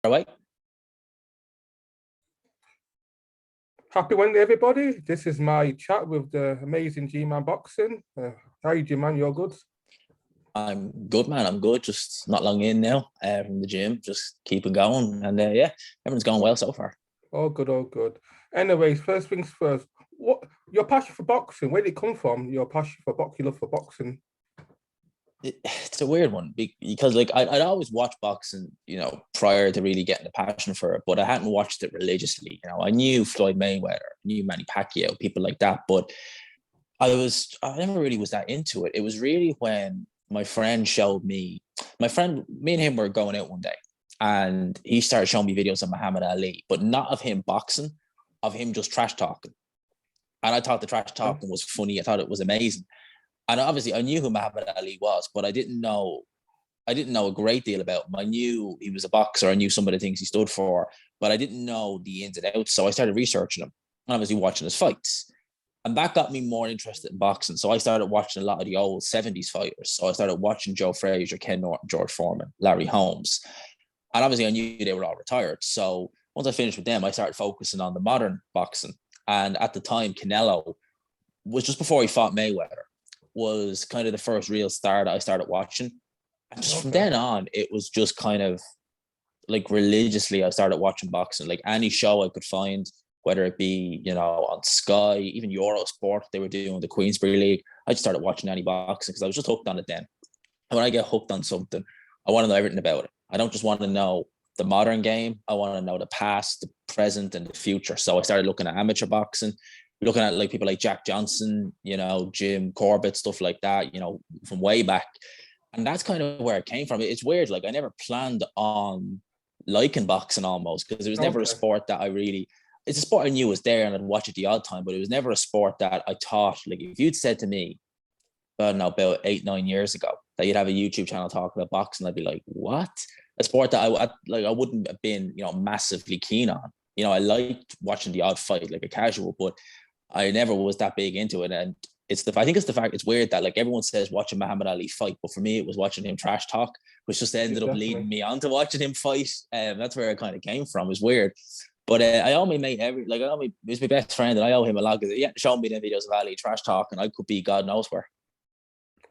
All right. Happy Wednesday, everybody. This is my chat with the amazing Gman Boxing. How are you, G-Man? You're good? I'm good, man. I'm good. Just not long in now from the gym. Just keeping going. And yeah, everyone's going well so far. All good, all good. Anyways, first things first. What your passion for boxing? Where did it come from? Your passion for boxing, love for boxing? It's a weird one because like I'd always watch boxing, prior to really getting the passion for it, but I hadn't watched it religiously. I knew Floyd Mayweather, knew Manny Pacquiao, people like that, but I never really was that into it. It was really when my friend showed me, me and him were going out one day and he started showing me videos of Muhammad Ali, but not of him boxing, of him just trash talking. And I thought the trash talking was funny. I thought it was amazing. And obviously I knew who Muhammad Ali was, but I didn't know a great deal about him. I knew he was a boxer. I knew some of the things he stood for, but I didn't know the ins and outs. So I started researching him and obviously watching his fights. And that got me more interested in boxing. So I started watching a lot of the old 70s fighters. So I started watching Joe Frazier, Ken Norton, George Foreman, Larry Holmes. And obviously I knew they were all retired. So once I finished with them, I started focusing on the modern boxing. And at the time, Canelo was just before he fought Mayweather, was kind of the first real star that I started watching. And just from then on, it was just kind of like religiously, I started watching boxing. Like any show I could find, whether it be, on Sky, even Eurosport, they were doing the Queensberry League. I just started watching any boxing because I was just hooked on it then. And when I get hooked on something, I want to know everything about it. I don't just want to know the modern game. I want to know the past, the present, and the future. So I started looking at amateur boxing, looking at like people like Jack Johnson, Jim Corbett, stuff like that, from way back. And that's kind of where it came from. It's weird. Like I never planned on liking boxing almost because it was never a sport that it's a sport I knew was there and I'd watch it the odd time, but it was never a sport that I thought, like if you'd said to me, I don't know, about 8-9 years ago that you'd have a YouTube channel talking about boxing, I'd be like, what? A sport that I wouldn't have been, massively keen on. I liked watching the odd fight, like a casual, but I never was that big into it. And I think it's the fact, it's weird that like everyone says watching Muhammad Ali fight, but for me, it was watching him trash talk, which just ended up leading me on to watching him fight. That's where it kind of came from. It was weird. But I owe my mate he was my best friend and I owe him a lot because he had shown me the videos of Ali trash talk and I could be God knows where.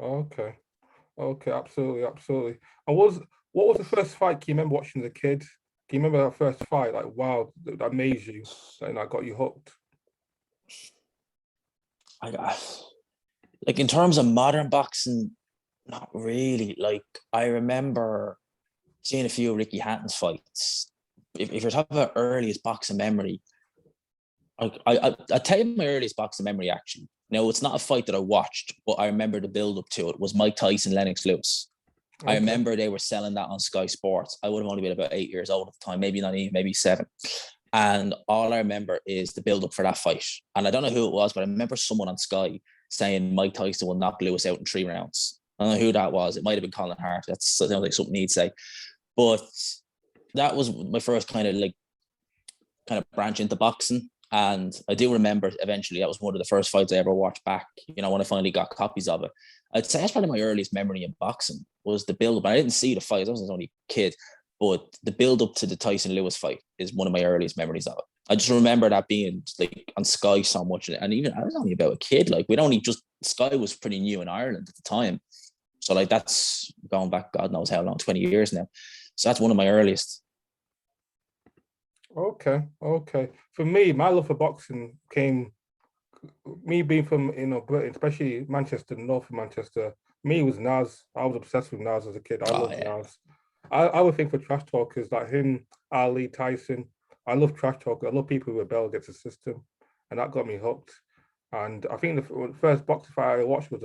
Okay, absolutely. And what was the first fight you remember watching as a kid? Do you remember that first fight? Like, wow, that amazed you and that got you hooked? Like in terms of modern boxing, not really. Like I remember seeing a few of Ricky Hatton's fights. If you're talking about earliest boxing memory, I tell you my earliest boxing memory actually. Now it's not a fight that I watched, but I remember the build up to it was Mike Tyson, Lennox Lewis. I remember they were selling that on Sky Sports. I would have only been about 8 years old at the time, maybe not even, maybe 7. And all I remember is the build up for that fight. And I don't know who it was, but I remember someone on Sky saying Mike Tyson will knock Lewis out in 3 rounds. I don't know who that was. It might have been Colin Hart. That sounds like something he'd say. But that was my first kind of branch into boxing. And I do remember eventually that was one of the first fights I ever watched back, when I finally got copies of it. I'd say that's probably my earliest memory in boxing was the build-up. I didn't see the fight. I was only a kid. But the build-up to the Tyson-Lewis fight is one of my earliest memories of it. I just remember that being like on Sky so much. And even I was only about a kid. Like Sky was pretty new in Ireland at the time. So like that's going back God knows how long, 20 years now. So that's one of my earliest. Okay. For me, my love for boxing came, me being from, Britain, especially Manchester, north of Manchester, me was Nas. I was obsessed with Nas as a kid. I loved Nas. I would think for trash talkers like him, Ali, Tyson, I love trash talk. I love people who rebel against the system. And that got me hooked. And I think the first boxing fight I watched was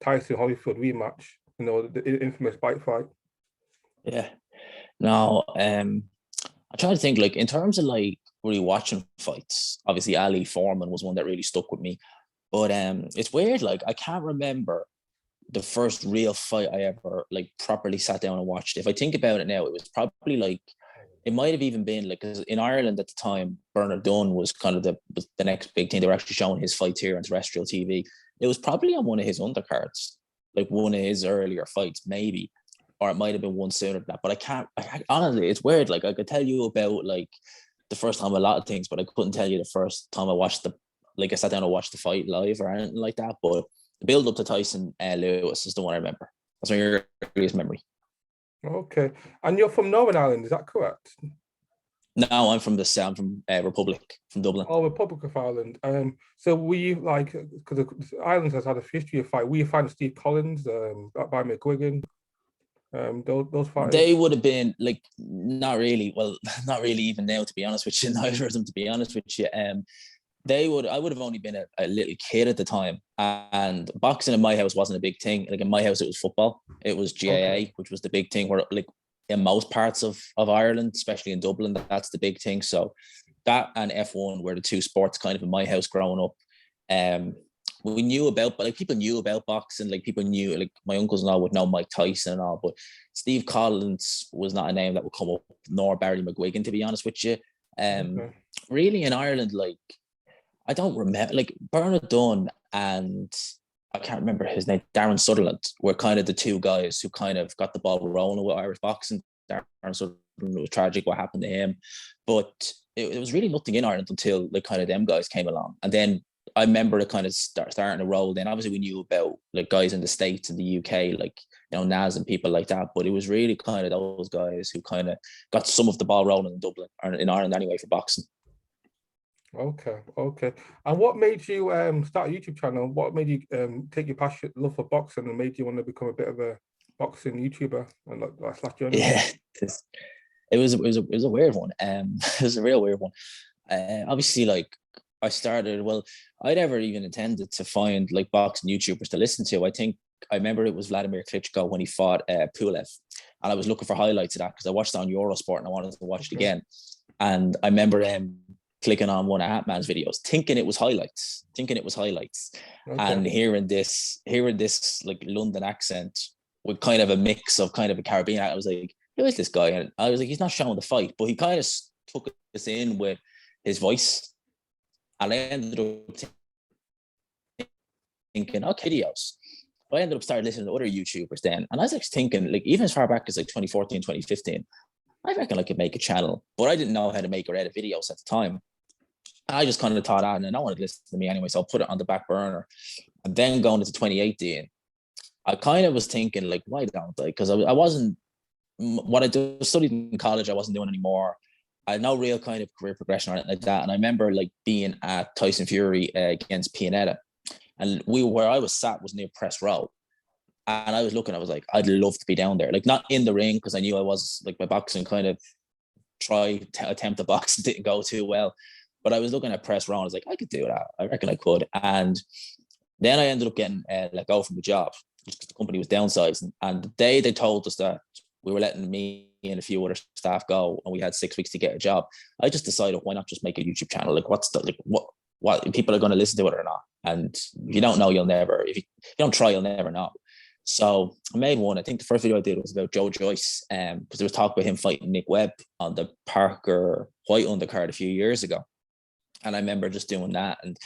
Tyson Holyfield rematch, the infamous bite fight. Yeah. No, I'm trying to think, like, in terms of like really watching fights, obviously Ali Foreman was one that really stuck with me. But it's weird, like I can't remember the first real fight I ever like properly sat down and watched. If I think about it now, it was probably like, it might have even been like, because in Ireland at the time, Bernard Dunn was kind of the next big thing. They were actually showing his fights here on terrestrial TV. It was probably on one of his undercards, like one of his earlier fights, maybe. or it might have been one sooner than that. But I can't. Honestly, it's weird. Like I could tell you about like the first time a lot of things, but I couldn't tell you the first time I watched I sat down and watched the fight live or anything like that. But the build up to Tyson Lewis is the one I remember. That's my earliest memory. Okay. And you're from Northern Ireland, is that correct? No, I'm from Republic, from Dublin. Oh, Republic of Ireland. So were you like, because Ireland has had a history of fight, were you a fan of Steve Collins, by McGuigan? Those fighters? They would have been like, not really. Well, not really even now, to be honest with you. Neither of them, to be honest with you. I would have only been a little kid at the time, and boxing in my house wasn't a big thing. Like in my house, it was football. It was GAA, which was the big thing. Where like in most parts of Ireland, especially in Dublin, that's the big thing. So that and F1 were the two sports kind of in my house growing up. We knew about, but like people knew about boxing. Like people knew, like my uncles and all would know Mike Tyson and all, but Steve Collins was not a name that would come up, nor Barry McGuigan, to be honest with you. Really in Ireland, like I don't remember, like Bernard Dunn and I can't remember his name, Darren Sutherland, were kind of the two guys who kind of got the ball rolling with Irish boxing. Darren Sutherland, it was tragic what happened to him, but it was really nothing in Ireland until like kind of them guys came along. And then I remember it kind of starting to roll. Then obviously we knew about like guys in the States and the UK, like, you know, Naz and people like that. But it was really kind of those guys who kind of got some of the ball rolling in Dublin, or in Ireland anyway, for boxing. Okay. And what made you start a YouTube channel? What made you take your passion, love for boxing, and made you want to become a bit of a boxing YouTuber and like that journey? Yeah, it was a weird one. It was a real weird one. Obviously, like I started. Well, I never even intended to find like boxing YouTubers to listen to. I remember it was Vladimir Klitschko when he fought Pulev, and I was looking for highlights of that because I watched it on Eurosport and I wanted to watch it again. And I remember clicking on one of Hatman's videos, thinking it was highlights, and hearing this like London accent with kind of a mix of kind of a Caribbean. I was like, who is this guy? And I was like, he's not showing the fight, but he kind of took us in with his voice. And I ended up thinking, okay, videos. I ended up starting listening to other YouTubers then. And I was like thinking, like, even as far back as like 2014, 2015, I reckon I could make a channel, but I didn't know how to make or edit videos at the time. And I just kind of thought, and no one would listen to me anyway, so I'll put it on the back burner. And then going into 2018, I kind of was thinking, like, why don't I? Because I wasn't, what I studied in college, I wasn't doing anymore. I had no real kind of career progression or anything like that. And I remember like being at Tyson Fury against Pianetta. And where I was sat was near press row. And I was looking, I was like, I'd love to be down there. Like, not in the ring, because I knew I was like, my boxing kind of attempt to box didn't go too well. But I was looking at press row and I was like, I could do that. I reckon I could. And then I ended up getting let go from the job because the company was downsizing. And the day they told us that we were letting me and a few other staff go and we had 6 weeks to get a job, I just decided, why not just make a YouTube channel? Like, what people are going to listen to it or not? And if you don't know, you'll never, if you don't try, you'll never know. So I made one. I think the first video I did was about Joe Joyce, because there was talk about him fighting Nick Webb on the Parker Whyte undercard a few years ago. And I remember just doing that. And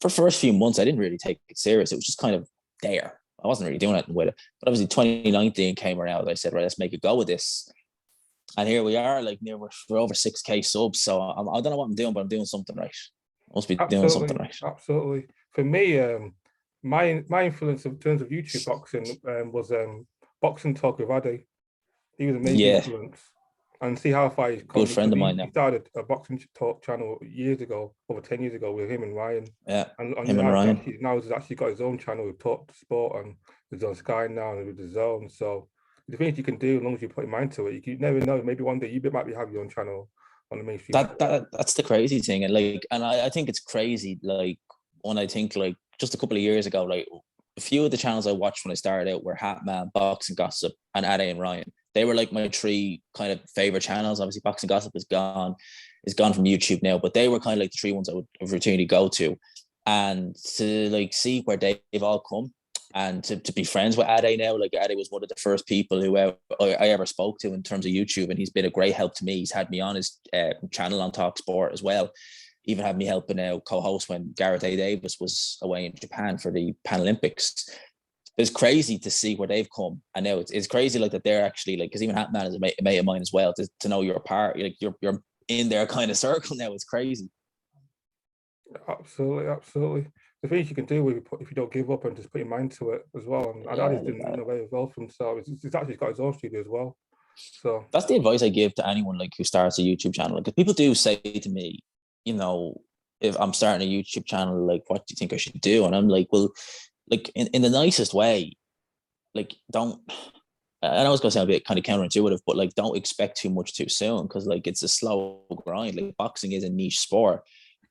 for the first few months, I didn't really take it serious. It was just kind of there. I wasn't really doing anything with it. But obviously 2019 came around. I said, right, let's make a go with this. And here we are, like we're over 6K subs. So I don't know what I'm doing, but I'm doing something right. I must be doing something right. Absolutely. For me, my influence in terms of YouTube boxing was Boxing Talk with Ade. He was a major influence. And see how far he's come. Good friend of mine now. He started a Boxing Talk channel years ago, over 10 years ago, with him and Ryan. Yeah, and him and Ryan. Now he's actually got his own channel with Talk Sport, and he's on Sky now and with the Zone. So the things you can do, as long as you put your mind to it, you never know. Maybe one day you might have your own channel on the mainstream. That's the crazy thing. And I think it's crazy, like, when I think, like, just a couple of years ago, like, a few of the channels I watched when I started out were Hatman, Boxing Gossip, and Ade and Ryan. They were like my three kind of favorite channels. Obviously, Boxing Gossip is gone from YouTube now, but they were kind of like the three ones I would routinely go to. And to like see where they've all come, and to be friends with Ade now. Like, Ade was one of the first people who I ever spoke to in terms of YouTube, and he's been a great help to me. He's had me on his channel on Talk Sport as well. Even had me helping out co-host when Gareth A. Davis was away in Japan for the Pan Olympics. it's crazy to see where they've come. And now it's crazy like that they're actually like, because even Hatman is a mate of mine as well, to know you're a part, like you're in their kind of circle now. It's crazy. Absolutely. The things you can do if you don't give up and just put your mind to it as well. And I just didn't know very well for himself. He's actually got his own studio as well. So that's the advice I give to anyone like who starts a YouTube channel. Because people do say to me, if I'm starting a YouTube channel, like, what do you think I should do? And I'm like, well, like in the nicest way, like, don't. And I was gonna sound a bit kind of counterintuitive, but like, don't expect too much too soon, because like it's a slow grind. Like, boxing is a niche sport,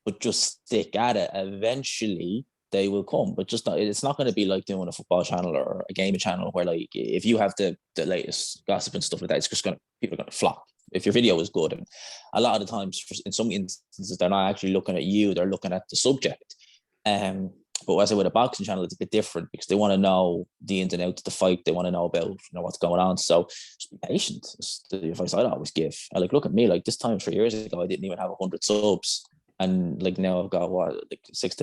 but just stick at it. Eventually, they will come. But just it's not going to be like doing a football channel or a gaming channel where, like, if you have the latest gossip and stuff like that, it's just people are going to flock if your video is good. And a lot of the times, in some instances, they're not actually looking at you; they're looking at the subject. But as I say, with a boxing channel, it's a bit different, because they want to know the ins and outs of the fight. They want to know about what's going on. So just be patient. It's the advice I'd always give. And like, look at me. Like, this time 3 years ago, I didn't even have 100 subs, and like now I've got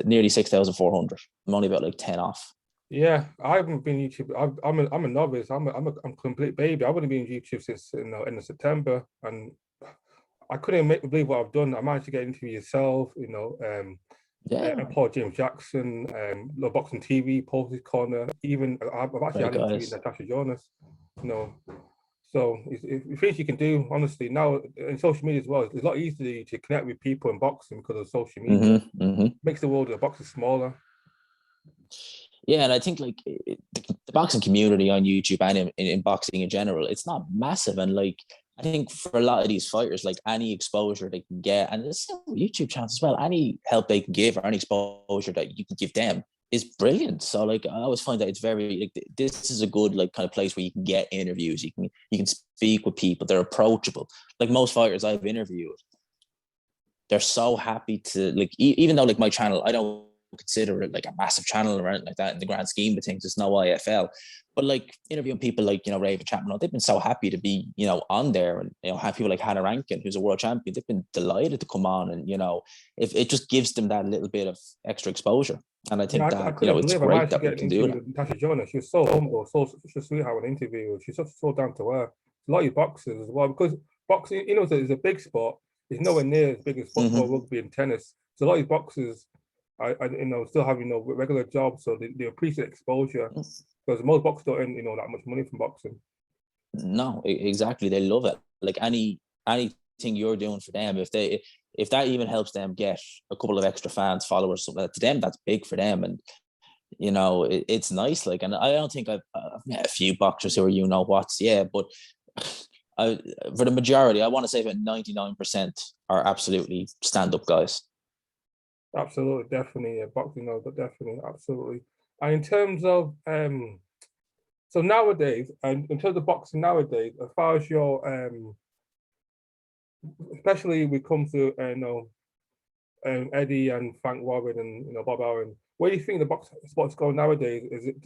nearly 6,400. I'm only about like 10 off. Yeah, I haven't been YouTube. I'm a novice. I'm a complete baby. I've only been on YouTube since end of September, and I couldn't believe what I've done. I managed to get into yourself, Paul James Jackson, the Boxing TV, Paul's Corner. Even I've actually had an interview with Natasha Jonas. So it's things you can do. Honestly, now in social media as well, it's a lot easier to connect with people in boxing because of social media. Makes the world of boxing smaller. Yeah, and I think like the boxing community on YouTube and in boxing in general, it's not massive. And like, I think for a lot of these fighters, like, any exposure they can get, and it's YouTube channels as well, any help they can give or any exposure that you can give them is brilliant. So like, I always find that it's very, like, this is a good, like, kind of place where you can get interviews. You can speak with people. They're approachable. Like, most fighters I've interviewed, they're so happy to, like, even though like my channel, I don't consider it like a massive channel or anything like that in the grand scheme of things. It's no IFL, but like, interviewing people like Raven Chapman, they've been so happy to be on there, and have people like Hannah Rankin, who's a world champion. They've been delighted to come on, and if it just gives them that little bit of extra exposure. And I think it's great that we can do that. Natasha Jonas, she was so humble, such a sweetheart in interview. She's so down to earth. A lot of boxers as well, because boxing, is a big sport. It's nowhere near as big as football, rugby, and tennis. So a lot of boxers, I still have regular jobs, so they appreciate exposure, because most boxers don't earn that much money from boxing. No, exactly. They love it. Like, anything you're doing for them, if that even helps them get a couple of extra fans, followers, something like that, to them, that's big for them. And it's nice. Like, and I don't think I've met a few boxers who are but for the majority, I want to say about 99% are absolutely stand-up guys. Absolutely, definitely, boxing, but definitely, absolutely. And in terms of so nowadays, and in terms of boxing nowadays, as far as your especially we come to Eddie and Frank Warren and Bob Aaron, where do you think the box sport's going nowadays? Is it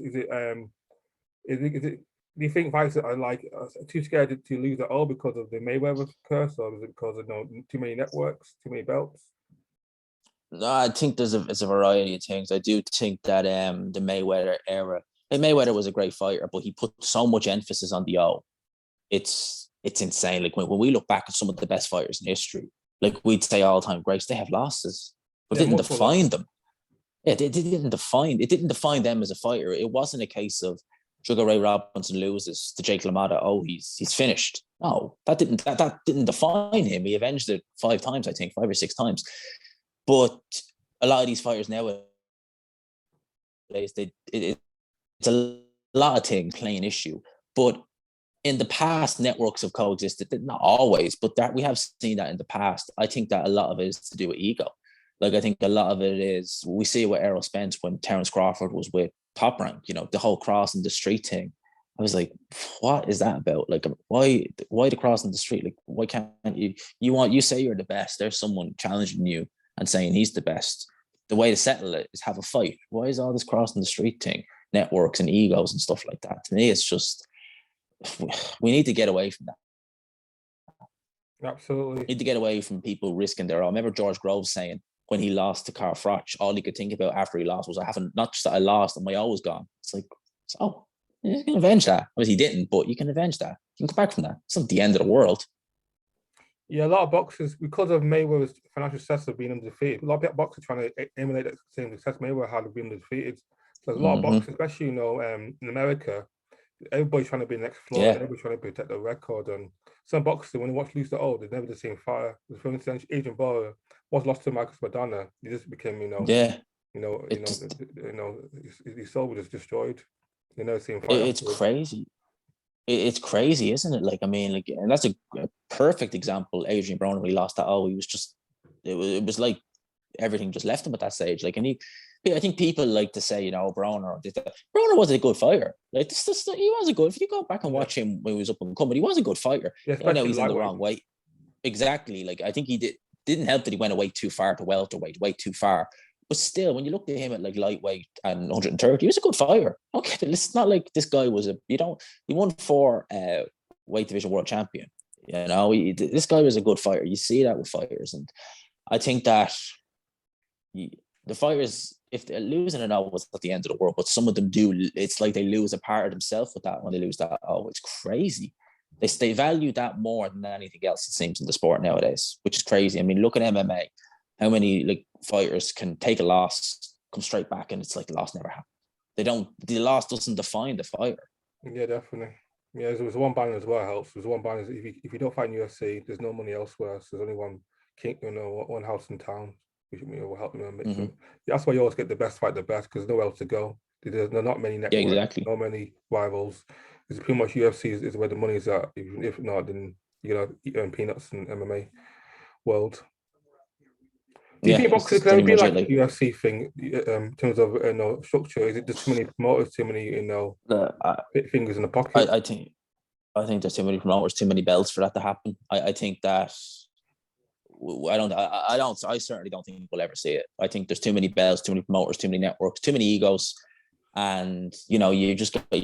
do you think fights are like too scared to lose at all because of the Mayweather curse, or is it because of too many networks, too many belts? No, I think it's a variety of things. I do think that the Mayweather era, Mayweather was a great fighter, but he put so much emphasis on the O. It's insane. Like, when we look back at some of the best fighters in history, like, we'd say all-time greats, they have losses, but didn't define them. Yeah, it didn't define them as a fighter. It wasn't a case of Sugar Ray Robinson loses to Jake LaMotta, oh, he's finished. No, that didn't define him. He avenged it 5 times, I think, 5 or 6 times. But a lot of these fighters nowadays, it's a lot of things playing issue. But in the past, networks have coexisted, not always, but that we have seen that in the past. I think that a lot of it is to do with ego. Like, I think a lot of it is, we see it with Errol Spence when Terence Crawford was with Top Rank, the whole crossing the street thing. I was like, what is that about? Like, why the crossing the street? Like, why can't you say you're the best? There's someone challenging you and saying he's the best. The way to settle it is have a fight. Why is all this crossing the street thing, networks and egos and stuff like that? To me, it's just, we need to get away from that. Absolutely. We need to get away from people risking their own. I remember George Groves saying when he lost to Carl Froch, all he could think about after he lost was, not just that I lost and my O was gone. It's like, So you can avenge that. Obviously, he didn't, but you can avenge that. You can come back from that. It's not the end of the world. Yeah, a lot of boxers, because of Mayweather's financial success of being undefeated, a lot of boxers trying to emulate that same success Mayweather had of being undefeated. So there's a lot of boxers, especially, in America, everybody's trying to be the next Floyd, everybody's trying to protect their record. And some boxers, when they watch Lose the Old, they're never the same fighter. For instance, Adrian Barrow was lost to Marcus Madonna. He just became, his soul was just destroyed. You know, same fighter. It's crazy. It's crazy, isn't it? Like, I mean, like, and that's a perfect example. Adrian Broner, when he lost that, he was just, it was like everything just left him at that stage. Like, and I think people like to say, Broner was a good fighter. Like, he was a good. If you go back and watch him when he was up and coming, he was a good fighter. Yeah, I know he's in the wrong way. Exactly. Like, I think he didn't help that he went away too far to welterweight, way too far. But still, when you looked at him at like lightweight and 130, he was a good fighter. Okay, but it's not like this guy was he won 4 weight division world champion. This guy was a good fighter. You see that with fighters, and I think that the fighters, if they're losing an it's not the end of the world, but some of them do. It's like they lose a part of themselves with that when they lose that. It's crazy. They value that more than anything else, it seems, in the sport nowadays, which is crazy. I mean, look at MMA. How many fighters can take a loss, come straight back, and it's like the loss never happened. The loss doesn't define the fighter. Yeah, definitely. Yeah, there was one banner as well helps. There's one banner, if you don't fight in UFC, there's no money elsewhere. So there's only one house in town, which will help them. Mm-hmm. That's why you always get the best fight the best, because there's nowhere else to go. There's not many networks, not many rivals. It's pretty much UFC is where the money's at. If not, then you earn peanuts in MMA world. Do you think boxing can ever be like a UFC thing in terms of structure? Is it just too many promoters, too many fingers in the pocket? I think there's too many promoters, too many belts for that to happen. I think that I certainly don't think we'll ever see it. I think there's too many belts, too many promoters, too many networks, too many egos, and you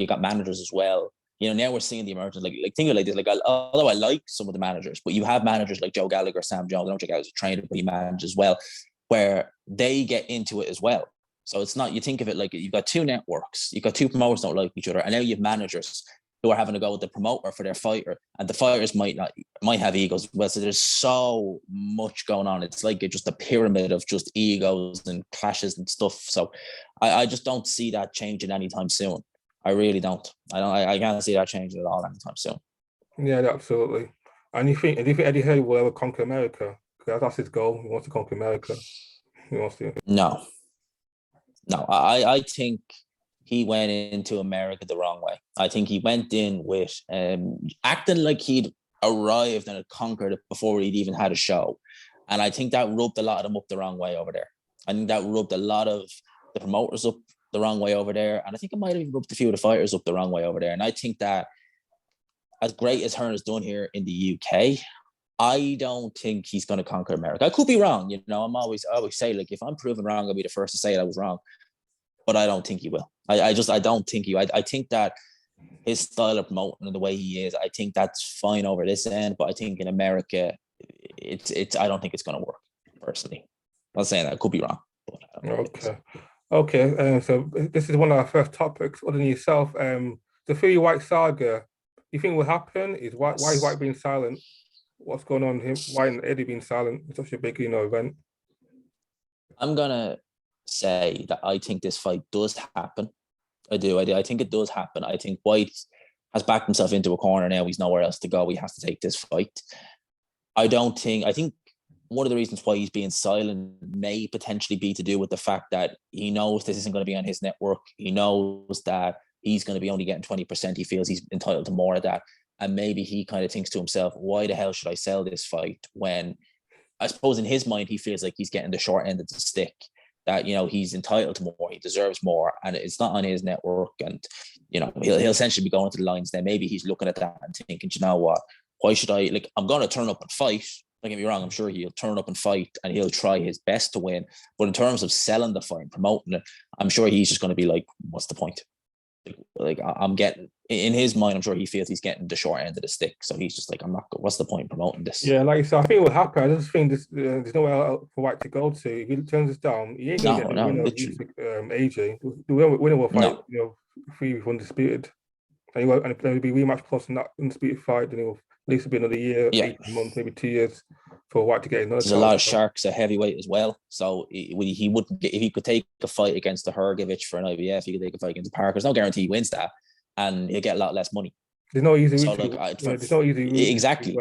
got managers as well. Now we're seeing the emergence, like think of it like this. Like, although I like some of the managers, but you have managers like Joe Gallagher, Sam Jones. I don't think I was a trainer, but he manages as well, where they get into it as well. So it's not, you think of it like you've got 2 networks, you've got 2 promoters don't like each other, and now you have managers who are having to go with the promoter for their fighter, and the fighters might have egos. Well, so there's so much going on. It's like just a pyramid of just egos and clashes and stuff. So I just don't see that changing anytime soon. I really don't. I can't see that changing at all anytime soon. Yeah, absolutely. And do you think Eddie Hearn will ever conquer America? Because that's his goal. He wants to conquer America. He wants to. No. I think he went into America the wrong way. I think he went in with acting like he'd arrived and had conquered it before he'd even had a show. And I think that rubbed a lot of them up the wrong way over there. I think that rubbed a lot of the promoters up the wrong way over there. And I think it might have even rubbed a few of the fighters up the wrong way over there. And I think that as great as Hearn has done here in the UK, I don't think he's going to conquer America. I could be wrong. I always say, like, if I'm proven wrong, I'll be the first to say I was wrong. But I don't think he will. I don't think he will. I think that his style of promoting and the way he is, I think that's fine over this end. But I think in America, I don't think it's going to work, personally. I'm not saying that. I could be wrong. But Okay. So this is one of our first topics. Other than yourself, the Fury Whyte saga, you think will happen? Why is Whyte being silent? What's going on with him? Why and Eddie being silent? It's such a big, event. I'm gonna say that I think this fight does happen. I do. I think it does happen. I think Whyte has backed himself into a corner now. He's nowhere else to go. He has to take this fight. I think one of the reasons why he's being silent may potentially be to do with the fact that he knows this isn't going to be on his network. He knows that he's going to be only getting 20%. He feels he's entitled to more of that. And maybe he kind of thinks to himself, why the hell should I sell this fight when, I suppose in his mind, he feels like he's getting the short end of the stick, that, he's entitled to more, he deserves more, and it's not on his network. And, he'll essentially be going to the lines. Then maybe he's looking at that and thinking, you know what, why should I, I'm going to turn up and fight. Don't get me wrong, I'm sure he'll turn up and fight and he'll try his best to win. But in terms of selling the fight and promoting it, I'm sure he's just going to be like, what's the point? Like I'm getting in his mind, I'm sure he feels he's getting the short end of the stick. So he's just like, I'm not. What's the point in promoting this? Yeah, like I said, I think it will happen. I just think there's nowhere else for Whyte to go to. If he turns this down, he ain't gonna get the winner of AJ. The winner will fight, free with undisputed. And it'll be rematch plus in that undisputed fight. Then it will at least be another year, 18 months, maybe 2 years for Whyte to get another. There's a lot of sharks at heavyweight as well. So he wouldn't get, if he could take a fight against the Hrgovic for an IBF, he could take a fight against Parker. There's no guarantee he wins that, and he'll get a lot less money. There's no easy route. There's no easy route. Exactly.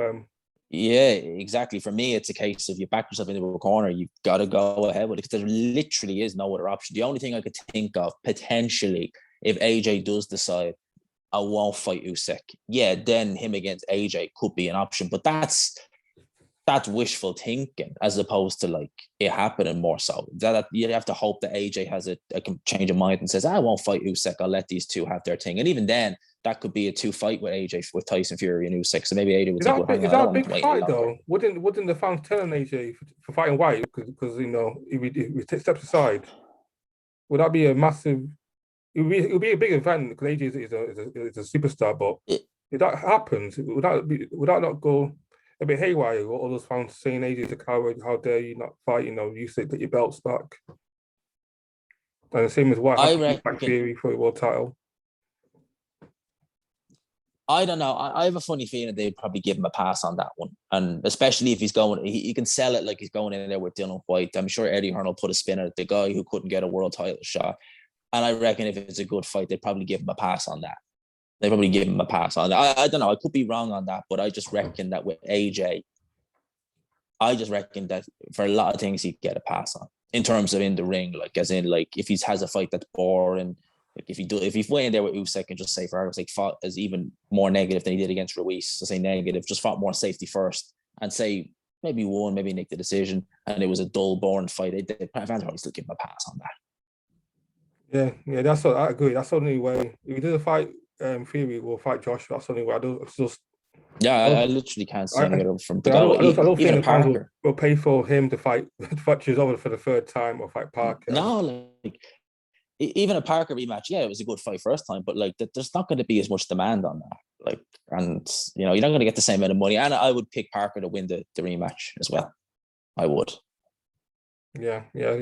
Yeah, exactly. For me, it's a case of you back yourself into a corner, you've got to go ahead with it because there literally is no other option. The only thing I could think of potentially, if AJ does decide I won't fight Usyk, then him against AJ could be an option. But that's wishful thinking as opposed to like it happening more so. That you have to hope that AJ has a change of mind and says, I won't fight Usyk. I'll let these two have their thing. And even then, that could be a 2-fight with AJ with Tyson Fury and Usyk. So maybe AJ would think, is that a big fight though? Wouldn't the fans tell an AJ for fighting Whyte because if he steps aside, would that be a massive? It would be a big event because AJ is a superstar. But if that happens, would that not go a bit haywire? All those fans saying AJ is a coward. How dare you not fight? Usyk, get your belts back. And the same as Whyte. I reckon Fury for the world title. I don't know. I have a funny feeling they'd probably give him a pass on that one. And especially if he's going, he can sell it like he's going in there with Dylan Whyte. I'm sure Eddie Hearn will put a spin at the guy who couldn't get a world title shot. And I reckon if it's a good fight, they'd probably give him a pass on that. I don't know. I could be wrong on that, but I just reckon that with AJ, I just reckon that for a lot of things, he'd get a pass on in terms of in the ring, like as in like if he has a fight that's boring. Like if he went in there with Usyk and just say for argument's sake fought as even more negative than he did against Ruiz, to say negative, just fought more safety first and say maybe won, maybe nicked the decision, and it was a dull, boring fight, fans probably still give him a pass on that. Yeah, that's what I agree. That's the only way. If he does a fight, Fury will fight Josh. That's the only way. I literally can't see it from the guy. I don't think the fans will pay for him to fight Chizola for the third time or fight Parker. No, like even a Parker rematch, it was a good fight first time, but like there's not going to be as much demand on that. Like, and you're not going to get the same amount of money. And I would pick Parker to win the rematch as well. I would. Yeah.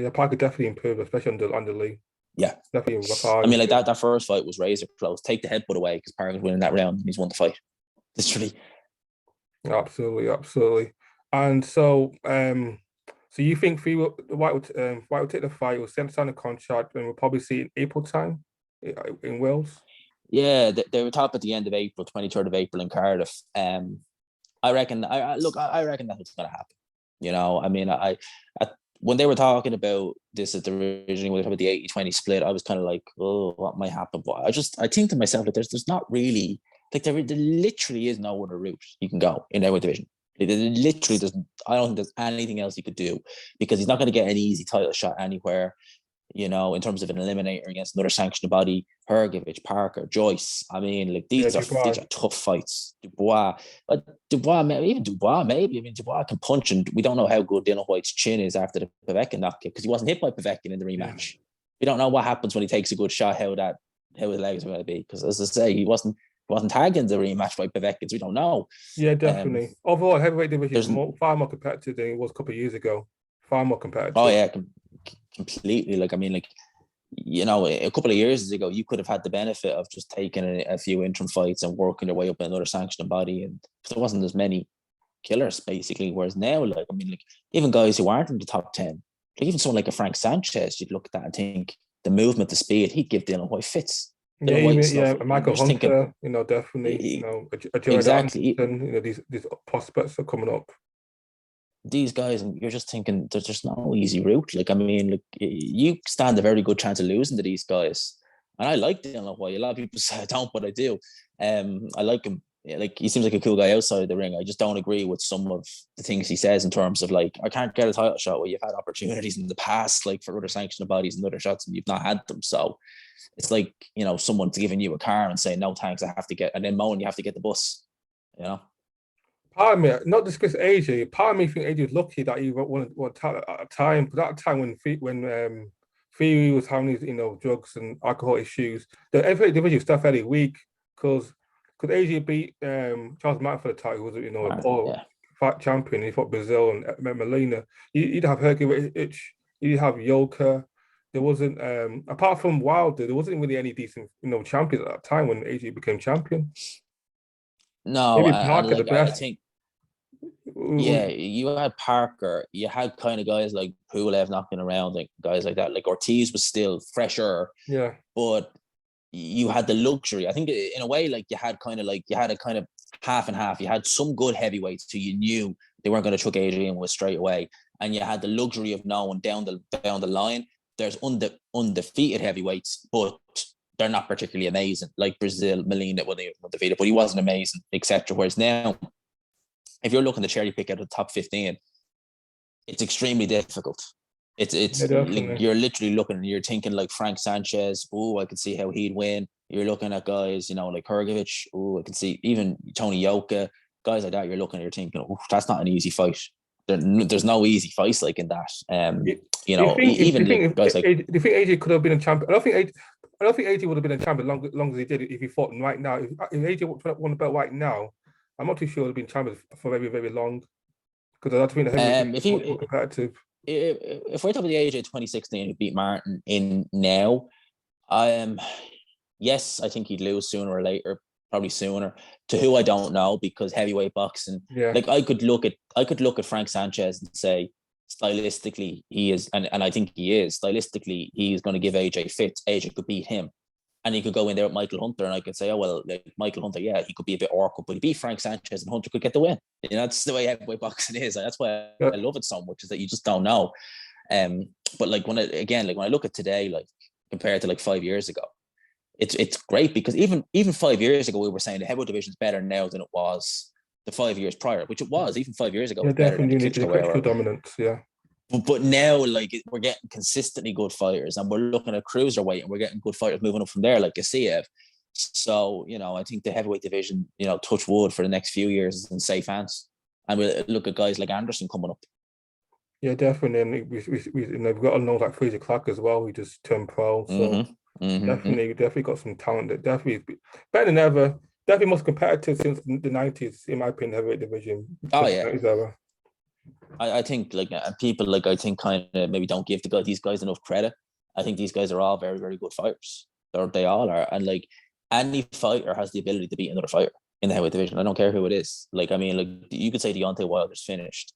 Parker definitely improved, especially on the league. Yeah, definitely. I mean, like that first fight was razor close. Take the headbutt away because Parker's winning that round and he's won the fight. Literally. Absolutely. And so, so you think Whyte would take the fight, will send sign a contract, and we'll probably see it in April time in Wales? Yeah, they were talking at the end of April, 23rd of April in Cardiff. I reckon reckon that's going to happen. I mean, when they were talking about this originally, when they were talking about the 80-20 split, I was kind of like, oh, what might happen? But I think to myself that there's not really, like there literally is no other route you can go in our division. It literally doesn't. I don't think there's anything else he could do because he's not going to get an easy title shot anywhere. In terms of an eliminator against another sanctioned body, Hrgovic, Parker, Joyce. I mean, like these are tough fights. Dubois, maybe. I mean, Dubois can punch, and we don't know how good Dylan Whyte's chin is after the Povetkin knock kick because he wasn't hit by Povetkin in the rematch. We don't know what happens when he takes a good shot. How his legs are going to be because, as I say, he wasn't tagged in the rematch by Povetkin, so we don't know. Yeah, definitely. Overall, heavyweight division is far more competitive than it was a couple of years ago. Far more competitive. Oh yeah, completely. Like I mean, like a couple of years ago, you could have had the benefit of just taking a few interim fights and working your way up in another sanctioned body, and there wasn't as many killers basically. Whereas now, like I mean, like even guys who aren't in the top 10, like even someone like a Frank Sanchez, you'd look at that and think the movement, the speed, he'd give Dylan Whyte fits. Michael Hunter, definitely, a Jared exactly. Anderson, these prospects are coming up. These guys, and you're just thinking there's just no easy route. Like I mean, like you stand a very good chance of losing to these guys. And I like Dylan Whyte. A lot of people say I don't, but I do. I like him. Like he seems like a cool guy outside the ring. I just don't agree with some of the things he says in terms of like I can't get a title shot where you've had opportunities in the past, like for other sanctioned bodies and other shots, and you've not had them. So it's like someone's giving you a car and saying no thanks, I have to get, and then moaning you have to get the bus. Part of me, not just because AJ, part of me think AJ was lucky that he won at a time. But that time when Fury was having his, drugs and alcohol issues. The heavyweight division was fairly weak because AJ beat Charles Martin for the title, who was a poor fight champion. He fought Brazil and Molina. You'd have Hergovich, you'd have Yoka. There wasn't apart from Wilder, there wasn't really any decent champions at that time when AJ became champion. No, maybe Parker and, the best. I think. Yeah, you had Parker, you had kind of guys like Pulev knocking around, like guys like that. Like Ortiz was still fresher, but you had the luxury. I think in a way, like you had a kind of half and half. You had some good heavyweights who you knew they weren't going to chuck Adrian with straight away, and you had the luxury of knowing down the line there's undefeated heavyweights, but they're not particularly amazing. Like Brazil, Molina wasn't undefeated, but he wasn't amazing, etc. Whereas now, if you're looking to cherry pick out the top 15, it's extremely difficult. It's like you're literally looking and you're thinking like Frank Sanchez. Oh, I could see how he'd win. You're looking at guys, like Hergovich. Oh, I can see even Tony Yoka, guys like that. You're looking and you're thinking, oh, that's not an easy fight. There's no easy fights like in that. Do you think AJ could have been a champion? I don't think AJ would have been a champion long as he did if he fought right now. If AJ won the belt right now, I'm not too sure he'll be champion for very, very long. Because I don't think the heavyweight is more competitive. If we're talking about the AJ 2016 who beat Martin in now, yes, I think he'd lose sooner or later, probably sooner. To who I don't know, because heavyweight boxing, like I could look at Frank Sanchez and say, stylistically he is, and I think he is, stylistically he's going to give AJ fits. AJ could beat him. And you could go in there with Michael Hunter, and I could say, oh, well, like Michael Hunter, yeah, he could be a bit awkward, but he beat Frank Sanchez and Hunter could get the win. That's the way heavyweight boxing is. That's why I love it so much, is that you just don't know. But like when I look at today, like compared to like 5 years ago, it's great, because even 5 years ago, we were saying the heavyweight division is better now than it was the 5 years prior, which it was. Even 5 years ago, it was better than the Klitschko dominance, But now, like, we're getting consistently good fighters, and we're looking at cruiserweight, and we're getting good fighters moving up from there, like Gassiev. So, I think the heavyweight division, touch wood, for the next few years is in safe hands. And we'll look at guys like Anderson coming up. Yeah, definitely. And we've got to know like Fraser Clark as well. He just turned pro, so definitely got some talent. That definitely is better than ever. Definitely most competitive since the 90s, in my opinion, heavyweight division. Oh yeah. I think people I think kind of maybe don't give these guys enough credit. I think these guys are all very, very good fighters. They all are, and like any fighter has the ability to beat another fighter in the heavyweight division. I don't care who it is. Like, I mean, like you could say Deontay Wilder's finished,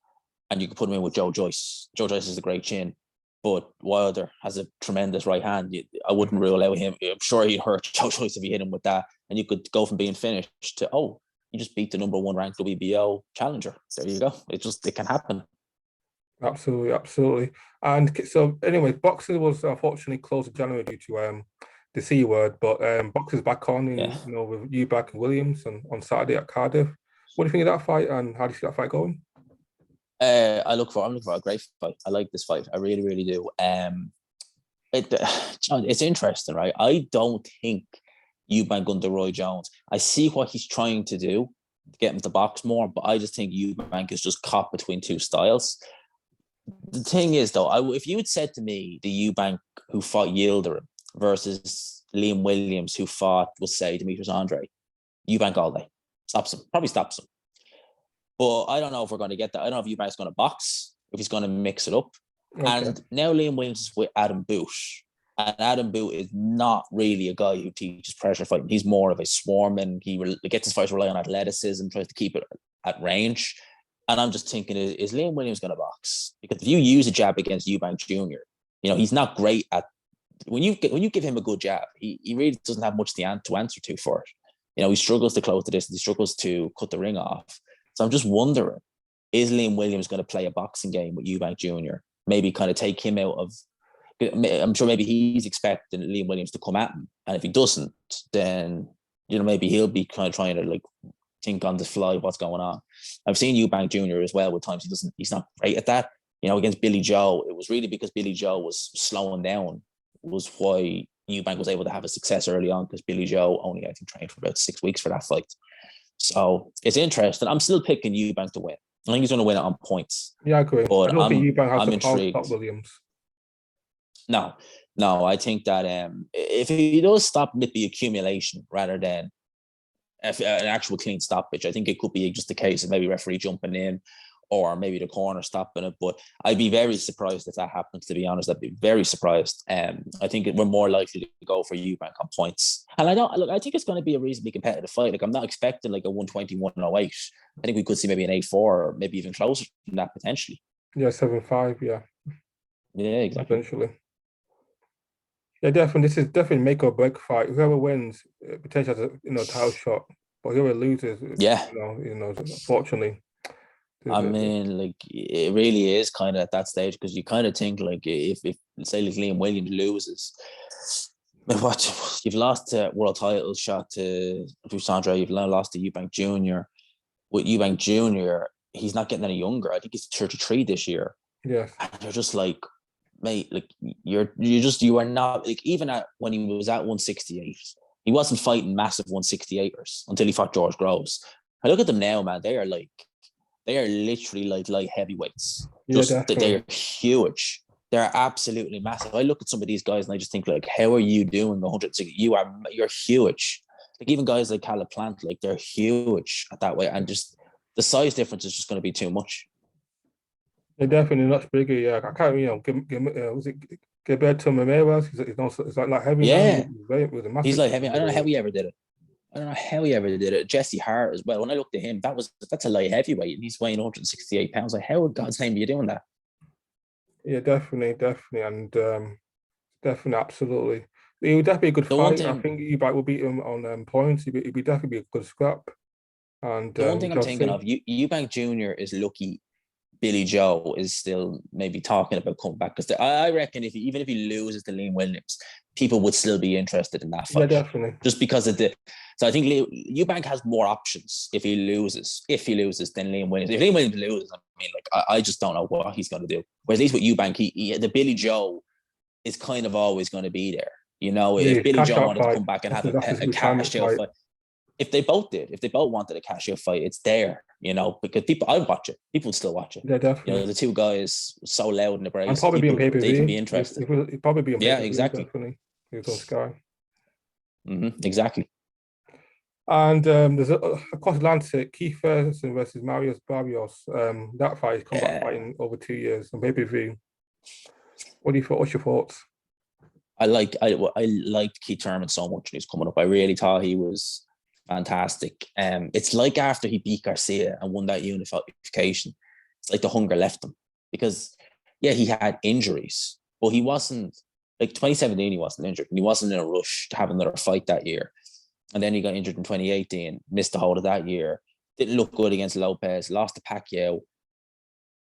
and you could put him in with Joe Joyce. Joe Joyce has a great chin, but Wilder has a tremendous right hand. I wouldn't rule out him. I'm sure he'd hurt Joe Joyce if he hit him with that. And you could go from being finished to, oh, you just beat the number one ranked WBO challenger. There you go. It can happen. Absolutely. And so anyway, boxing was unfortunately closed in January due to the C word, but boxing's back on with Eubank and Williams on Saturday at Cardiff. What do you think of that fight, and how do you see that fight going? I'm looking for a great fight. I like this fight. I really, really do. It's interesting, right? I don't think Eubank under Roy Jones. I see what he's trying to do to get him to box more, but I just think Eubank is just caught between two styles. The thing is, though, if you had said to me the Eubank who fought Yildirim versus Liam Williams who fought, we'll say, Demetrius Andre, Eubank all day. Probably stops him. But I don't know if we're going to get that. I don't know if Eubank's going to box, if he's going to mix it up. Okay. And now Liam Williams is with Adam Boot. And Adam Boot is not really a guy who teaches pressure fighting. He's more of a swarming. He gets his fights rely on athleticism, tries to keep it at range. And I'm just thinking, is Liam Williams going to box? Because if you use a jab against Eubank Jr., he's not great at, when you give him a good jab, he really doesn't have much to answer to for it. He struggles to close the distance. He struggles to cut the ring off. So I'm just wondering, is Liam Williams going to play a boxing game with Eubank Jr.? Maybe kind of take him out of, I'm sure maybe he's expecting Liam Williams to come at him. And if he doesn't, then, maybe he'll be kind of trying to like think on the fly what's going on. I've seen Eubank Jr. as well with times he's not great at that. Against Billy Joe, it was really because Billy Joe was slowing down was why Eubank was able to have a success early on, because Billy Joe only, I think, trained for about 6 weeks for that fight. So it's interesting. I'm still picking Eubank to win. I think he's going to win it on points. Yeah, I agree. But I don't think Eubank has I'm intrigued. Williams. No, No, I think that if he does stop with the accumulation rather than an actual clean stoppage, I think it could be just a case of maybe referee jumping in or maybe the corner stopping it. But I'd be very surprised if that happens, to be honest. I'd be very surprised. I think we're more likely to go for Eubank on points. And I think it's going to be a reasonably competitive fight. Like, I'm not expecting like a 120, 108. I think we could see maybe an 8-4 or maybe even closer than that potentially. Yeah, 7-5, yeah. Yeah, exactly. Eventually. Yeah, definitely. This is definitely make or break fight. Whoever wins potentially has a title shot, but whoever loses, yeah, unfortunately. I mean, like, it really is kind of at that stage, because you kind of think like if say like Liam Williams loses, what you've lost a world title shot to Busandre, you've now lost to Eubank Jr. With Eubank Jr., he's not getting any younger. I think he's 33 this year. Yeah, and you're just like, mate, like you are not, like, even when he was at 168, he wasn't fighting massive 168ers until he fought George Groves. I look at them now, man. They are literally like light heavyweights. Yeah, they are huge. They're absolutely massive. I look at some of these guys and I just think, like, how are you doing 160? You're huge. Like, even guys like Caleb Plant, like, they're huge at that way, and just the size difference is just going to be too much. They're definitely much bigger. Yeah, I can't. Was it Gilberto Marius? It's like heavy. Yeah, man. He's like heavy. I don't know how he ever did it. Jesse Hart as well. When I looked at him, that's a light heavyweight, and he's weighing 168 pounds. Like, how in God's name are you doing that? Yeah, definitely, and definitely, absolutely. He would definitely be a good fight. I think Eubank will beat him on points. He'd definitely be a good scrap. And the one thing I'm thinking of, Eubank Jr. is lucky Billy Joe is still maybe talking about coming back, because I reckon even if he loses to Liam Williams, people would still be interested in that fight. Yeah, definitely. Just because of so I think Eubank has more options if he loses than Liam Williams. If Liam Williams loses, I mean, like, I just don't know what he's going to do. Whereas at least with Eubank, the Billy Joe is kind of always going to be there. If Billy Joe wanted to come back and have a cash out fight, if they both wanted a cash out fight, it's there, because I'd watch it. People would still watch it. Yeah, definitely. The two guys so loud in the brace. And probably be on pay-per-view. They can be interested. It'd probably be on pay-per-view. Yeah, exactly. Definitely. It's on Sky. Exactly. And there's across Atlantic, Keith Ferguson versus Marius Barrios. That fight is combat fighting over 2 years on pay-per-view. What do you thought? What's your thoughts? I liked Keith Thurman so much when he was coming up. I really thought he was fantastic. It's like after he beat Garcia and won that unification, it's like the hunger left him, because he had injuries, but he wasn't, like, 2017 he wasn't injured, and he wasn't in a rush to have another fight that year. And then he got injured in 2018, missed the whole of that year, didn't look good against Lopez, lost to Pacquiao.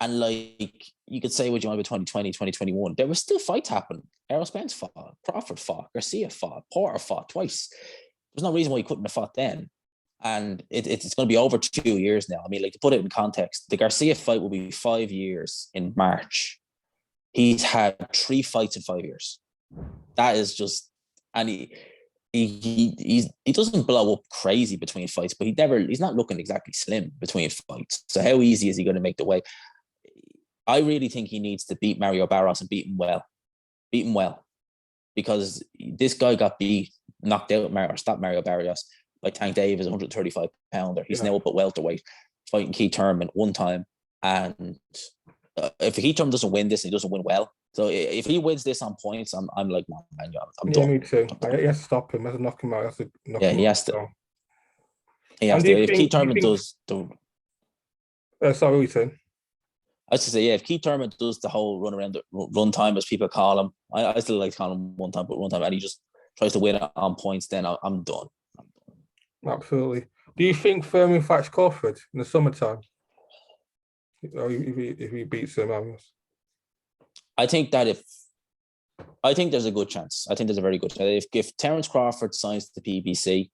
And, like, you could say what you want about 2020, 2021. There were still fights happening. Errol Spence fought, Crawford fought, Garcia fought, Porter fought twice. There's no reason why he couldn't have fought then. And it's going to be over 2 years now. I mean, like, to put it in context, the Garcia fight will be 5 years in March. He's had 3 fights in 5 years. That is just, and he doesn't blow up crazy between fights, but he's not looking exactly slim between fights. So how easy is he going to make the weight? I really think he needs to beat Mario Barrios and beat him well, because this guy got knocked out, stopped Mario Barrios by Tank Davis, 135 pounder. He's now up at welterweight, fighting Keith Thurman one time. And if Keith Thurman doesn't win this, he doesn't win well. So if he wins this on points, I'm like, man, I'm done. Me too. He has to stop him. He has to knock him out. He has to. If Keith Thurman does the... sorry, what were you saying? I was to say, if Keith Thurman does the whole run time, as people call him, I still like to call him one time, and he just tries to win it on points, then I'm done. Absolutely. Do you think Thurman fights Crawford in the summertime? Or if he beats him, I think there's a good chance. I think there's a very good chance. If Terence Crawford signs to the PBC,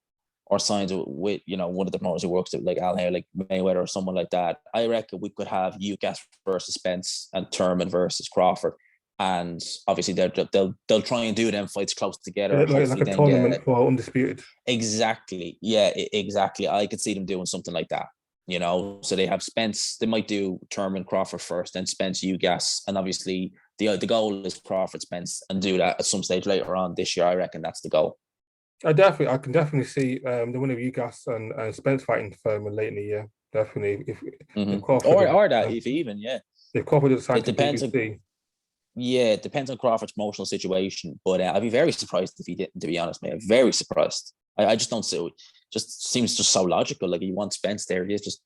or signs with, one of the promoters who works with, like Al Hayer, like Mayweather or someone like that, I reckon we could have Eubank versus Spence and Thurman versus Crawford. And obviously they'll try and do them fights close together. Like a tournament for Undisputed. Exactly. Yeah, exactly. I could see them doing something like that. So they have Spence, they might do Thurman Crawford first, then Spence Eubank, and obviously the goal is Crawford Spence and do that at some stage later on this year. I reckon that's the goal. I can definitely see the winner of UGAS and Spence fighting Thurman late in the year. Definitely, if Crawford or that if even if Crawford is signed it to depends BBC. It depends on Crawford's emotional situation, but I'd be very surprised if he didn't. To be honest, mate, I'm very surprised. I just don't see. It just seems just so logical. Like you want Spence there, he just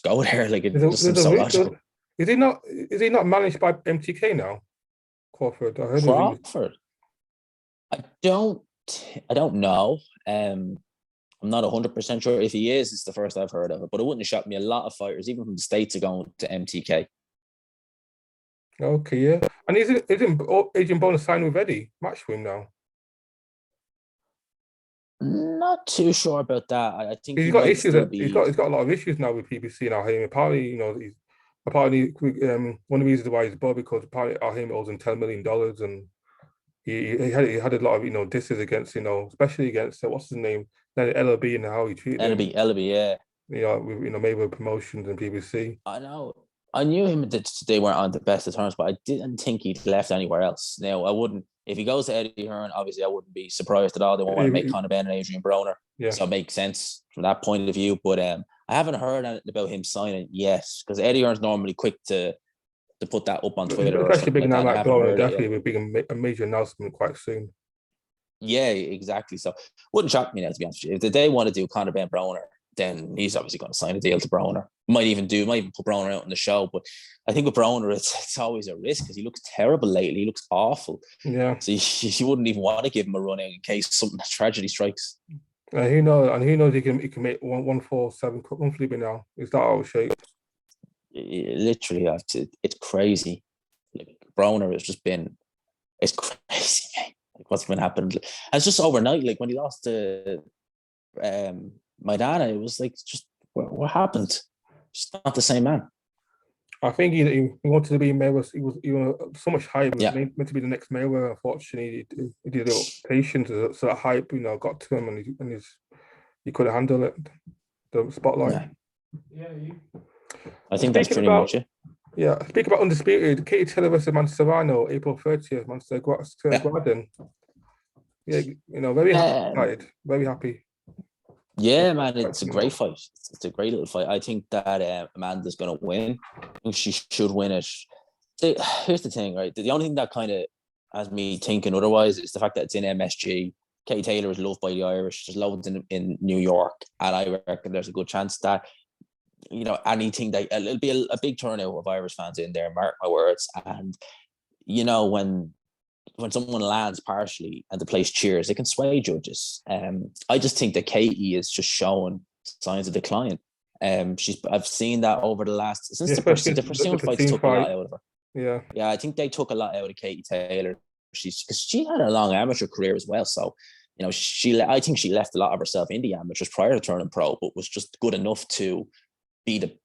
go there. Like it just seems so logical. Is he not managed by MTK now? Crawford. I heard Crawford. I don't know. I'm not 100% sure if he is. It's the first I've heard of it, but it wouldn't have shocked me. A lot of fighters, even from the States, are going to MTK. Okay, yeah. And isn't Adrian Bonus signed with Eddie Matchroom now? Not too sure about that. I think he's got issues. He's got a lot of issues now with PBC now. Apparently, apparently one of the reasons why he's bought because apparently Ahim owes him $10 million, and he had a lot of disses against especially against what's his name, LLB, and how he treated him. LLB, yeah. With Mayweather Promotions and PBC. I know. I knew him that they weren't on the best of terms, but I didn't think he'd left anywhere else. Now, I wouldn't. If he goes to Eddie Hearn, obviously, I wouldn't be surprised at all. They want to make Conor Benn and Adrian Broner, so it makes sense from that point of view. But I haven't heard anything about him signing yet, because Eddie Hearn's normally quick to put that up on Twitter. Especially big name like Broner, definitely would be a major announcement quite soon. Yeah, exactly. So wouldn't shock me now, to be honest with you. If they want to do Conor Benn Broner, then he's obviously going to sign a deal to Broner. Might even put Broner out on the show. But I think with Broner, it's always a risk because he looks terrible lately. He looks awful. Yeah. So you wouldn't even want to give him a run out in case something tragedy strikes. Who knows he can make 147 comfortably now. Is that out of shape? Literally, it's crazy. Like Broner has just been, it's crazy, mate. Like what's been happening. And it's just overnight. Like when he lost to Maidana, it was like just what happened? Just not the same man. I think he wanted to be Mayweather. He was so much hype. He was meant to be the next Mayweather. Unfortunately, he did a little patience. So that hype, got to him, and he couldn't handle it. The spotlight. Yeah. I think that's pretty much it. Yeah. Speaking about Undisputed, Katie Taylor versus Manchester Serrano, April 30th, Manchester Garden. Yeah, very excited, very happy. Yeah, man, it's a great fight. It's a great little fight. I think that Amanda's going to win. I think she should win it. Here's the thing, right? The only thing that kind of has me thinking otherwise is the fact that it's in MSG. Katie Taylor is loved by the Irish. There's loads in New York. And I reckon there's a good chance that, anything that it'll be a big turnout of Irish fans in there, mark my words. And, when someone lands partially and the place cheers, it can sway judges. I just think that Katie is just showing signs of decline. I've seen that over the last since the Pursuit fights took a lot out of her. Yeah, I think they took a lot out of Katie Taylor. She had a long amateur career as well, so I think she left a lot of herself in the amateurs prior to turning pro, but was just good enough to be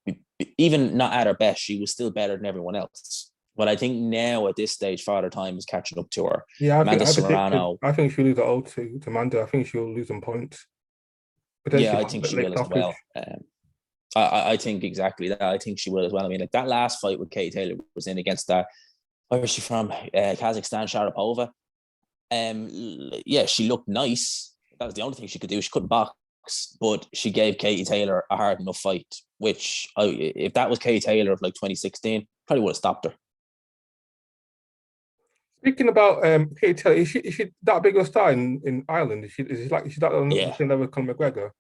even not at her best. She was still better than everyone else. But I think now at this stage, Father Time is catching up to her. Yeah, I think she'll lose the old to Amanda. I think she'll lose some points. Yeah, I think she will as well. I think exactly that. I think she will as well. I mean, like that last fight with Katie Taylor was in against that. Where is she from? Kazakhstan, Sharapova. Yeah, she looked nice. That was the only thing she could do. She couldn't box, but she gave Katie Taylor a hard enough fight. Which, if that was Katie Taylor of like 2016, probably would have stopped her. Speaking about Katie Taylor, is she that big of a star in Ireland? Is she that on the same level with Conor McGregor?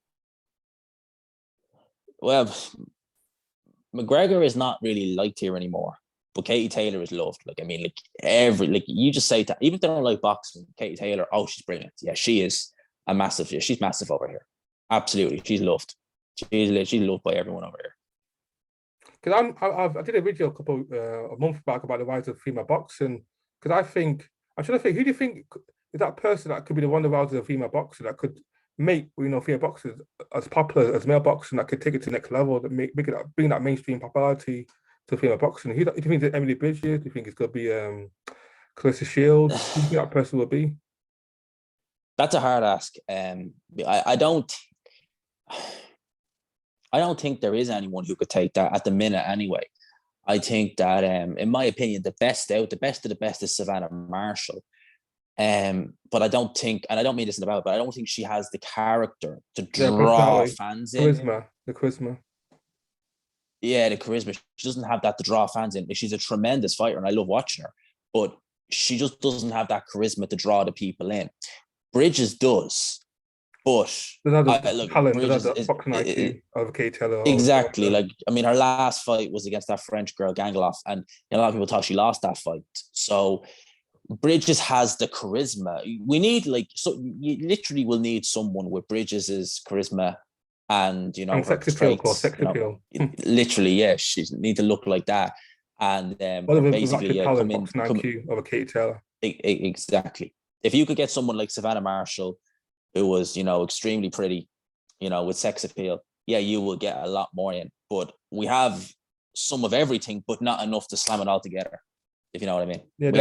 Well, McGregor is not really liked here anymore, but Katie Taylor is loved. Like I mean, you just say that even if they don't like boxing, Katie Taylor, she's brilliant. Yeah, she is a massive. Yeah, she's massive over here. Absolutely, she's loved. She's loved by everyone over here. Because I did a video a month back about the rise of female boxing. Because I'm trying to think, who do you think is that person that could be the one that rises a female boxer that could make female boxers as popular as male boxing, that could take it to the next level, that bring that mainstream popularity to female boxing? Who do you think it's Emily Bridges? Do you think it's going to be Clarissa Shields? Who do you think that person will be? That's a hard ask. I don't think there is anyone who could take that at the minute anyway. I think that, in my opinion, the best of the best is Savannah Marshall. But I don't think, and I don't mean this in about, but I don't think she has the character to Yeah, draw personality, fans in. the charisma. Yeah, the charisma. She doesn't have that to draw fans in. She's a tremendous fighter, and I love watching her, but she just doesn't have that charisma to draw the people in. Bridges does, but There's look, talent, there's Bridges that boxing IQ of Kate Taylor. exactly like, I mean, her last fight was against that French girl Gangaloff, and a lot of people thought she lost that fight. So Bridges has the charisma. We need, like, so you literally will need someone with Bridges's charisma and And her sex appeal, traits. appeal. Literally, yeah, she need to look like that, and Well, with basically, actual yeah, talent, boxing IQ of a Kate Taylor. exactly. If you could get someone like Savannah Marshall, who was extremely pretty, with sex appeal, yeah, you will get a lot more in. But we have some of everything, but not enough to slam it all together. If you know what I mean. Yeah, we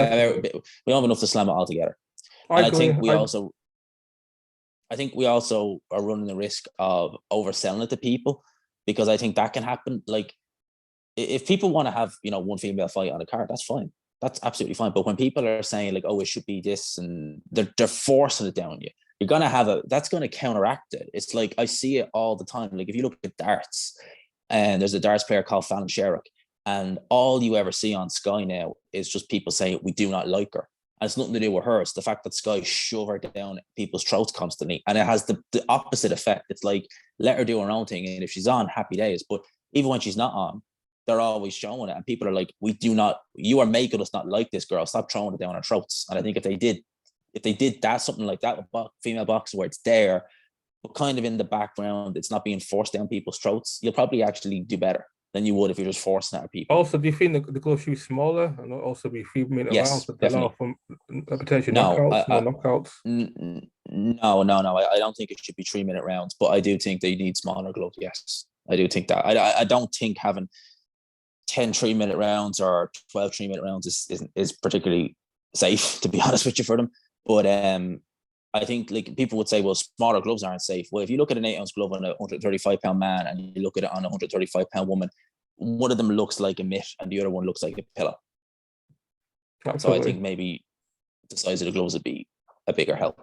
don't have enough to slam it all together. I And agree. I think we also are running the risk of overselling it to people, because I think that can happen. Like, if people want to have one female fight on a card, that's fine. That's absolutely fine. But when people are saying, like, oh, it should be this, and they're forcing it down you, you're gonna have that's gonna counteract it. It's like, I see it all the time. Like, if you look at darts, and there's a darts player called Fallon Sherrock, and all you ever see on Sky now is just people saying we do not like her. And it's nothing to do with her. It's the fact that Sky shove her down people's throats constantly. And it has the opposite effect. It's like, let her do her own thing. And if she's on, happy days. But even when she's not on, they're always showing it. And people are like, you are making us not like this girl. Stop throwing it down our throats. And I think if they did that, something like that with female boxing, where it's there, but kind of in the background, it's not being forced down people's throats, you'll probably actually do better than you would if you're just forcing it at people. Also, do you think the glove should be smaller and also be 3 minute rounds to allow for potential knockouts? No. I don't think it should be 3 minute rounds, but I do think they need smaller gloves. Yes, I do think that. I don't think having 10 3-minute rounds or 12 3-minute rounds is particularly safe, to be honest with you, for them. But I think, like, people would say, well, smaller gloves aren't safe. Well, if you look at an 8-ounce glove on a 135-pound man, and you look at it on a 135-pound woman, one of them looks like a mitt and the other one looks like a pillow. Absolutely. So I think maybe the size of the gloves would be a bigger help.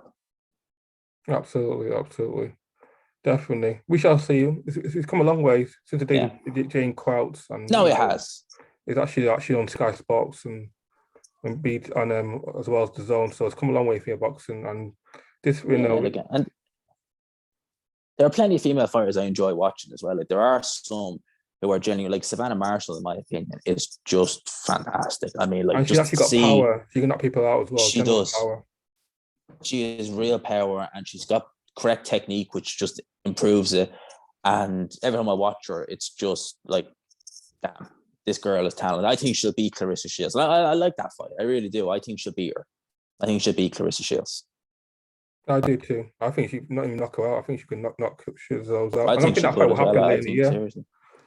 Absolutely. Definitely. We shall see. It's come a long way since the day Jane Crouch. And no, it has. It's actually on Sky Sports and beat on as well as the Zone. So it's come a long way for your boxing. And this, and there are plenty of female fighters I enjoy watching as well. Like, there are some who are genuinely, like Savannah Marshall, in my opinion, is just fantastic. I mean, like, and she actually got power. She can knock people out as well. She does. Power. She is real power, and she's got correct technique, which just improves it. And every time I watch her, it's just like, damn, this girl is talented. I think she'll beat Clarissa Shields. I like that fight. I really do. I think she'll beat her. I think she'll beat Clarissa Shields. I do too. I think she not even knock her out. I think she can knock Shields out. I don't think that fight will happen later in the year.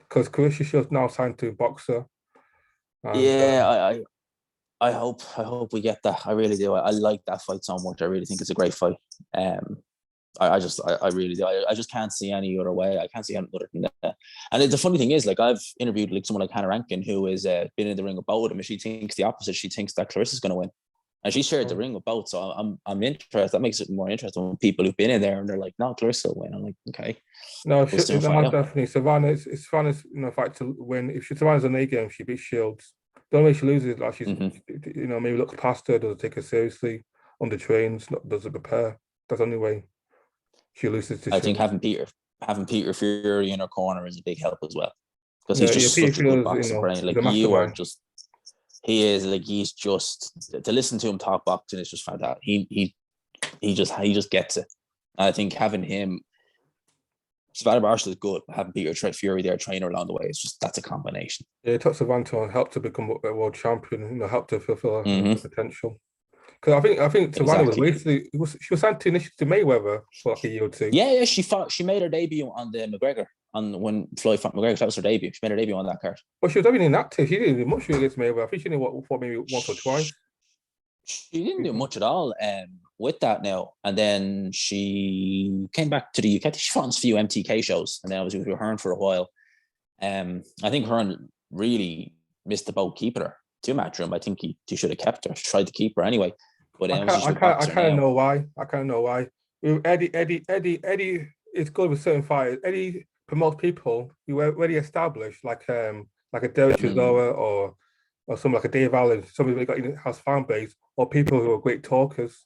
Because Clarissa Shields now signed to Boxer. And, I hope we get that. I really do. I like that fight so much. I really think it's a great fight. I really do. I just can't see any other way. I can't see any other than that. And the funny thing is, like, I've interviewed like someone like Hannah Rankin, who has been in the ring with both of them, and she thinks the opposite. She thinks that Clarissa's going to win, and she shared the ring with both. So I'm interested. That makes it more interesting when people who've been in there and they're like, no, Clarissa will win. I'm like, okay. No, definitely. Savannah's fight to win. If Savannah's an A game, she beats Shields. The only way she loses, like, she's maybe looks past her, doesn't take her seriously, undertrains, doesn't prepare. That's the only way she loses to I think having Peter Fury in her corner is a big help as well, because he's just such a good boxing brain. Like, you are just, he is, like, he's just, to listen to him talk boxing is just fantastic. He just gets it. And I think having him, Savannah Marshall is good. Having Peter Fury there, trainer along the way, that's a combination. Yeah, it took Savannah and helped to become a world champion. Helped to fulfill her potential. Because I think Savannah was wasted. She was signed to Mayweather for like a year or two. Yeah. She made her debut on the McGregor, when Floyd fought McGregor. That was her debut. She made her debut on that card. Well, she was only inactive. She didn't do much against Mayweather. I think she only fought maybe once or twice. She didn't do much at all with that now. And then she came back to the UK. She fought on a few MTK shows, and then I was with Hearn for a while. I think Hearn really missed the boat keeping her to Matchroom. I think he should have kept her, tried to keep her anyway. But I obviously she's a kind boxer of now. know why. I kind of know why. Eddie is good with certain fighters. Eddie promotes people who are already established, like a Derek Chisora or someone like a Dave Allen, somebody that got in-house fan base, or people who are great talkers.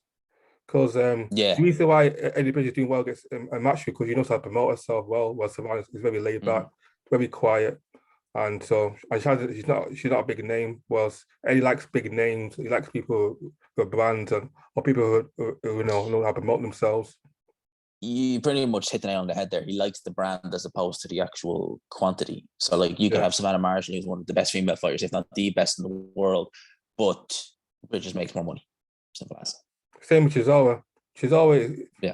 Because the reason why Eddie Bridge is doing well against a match because he knows how to promote herself well. While Savannah is very laid back, very quiet, and she's not a big name. Whilst Eddie likes big names, he likes people who are brands or people who know how to promote themselves. You pretty much hit the nail on the head there. He likes the brand as opposed to the actual quantity. So like you could have Savannah Marshall, who's one of the best female fighters, if not the best in the world, but Bridges makes more money. Simple as. Same with Chisora. Chisora is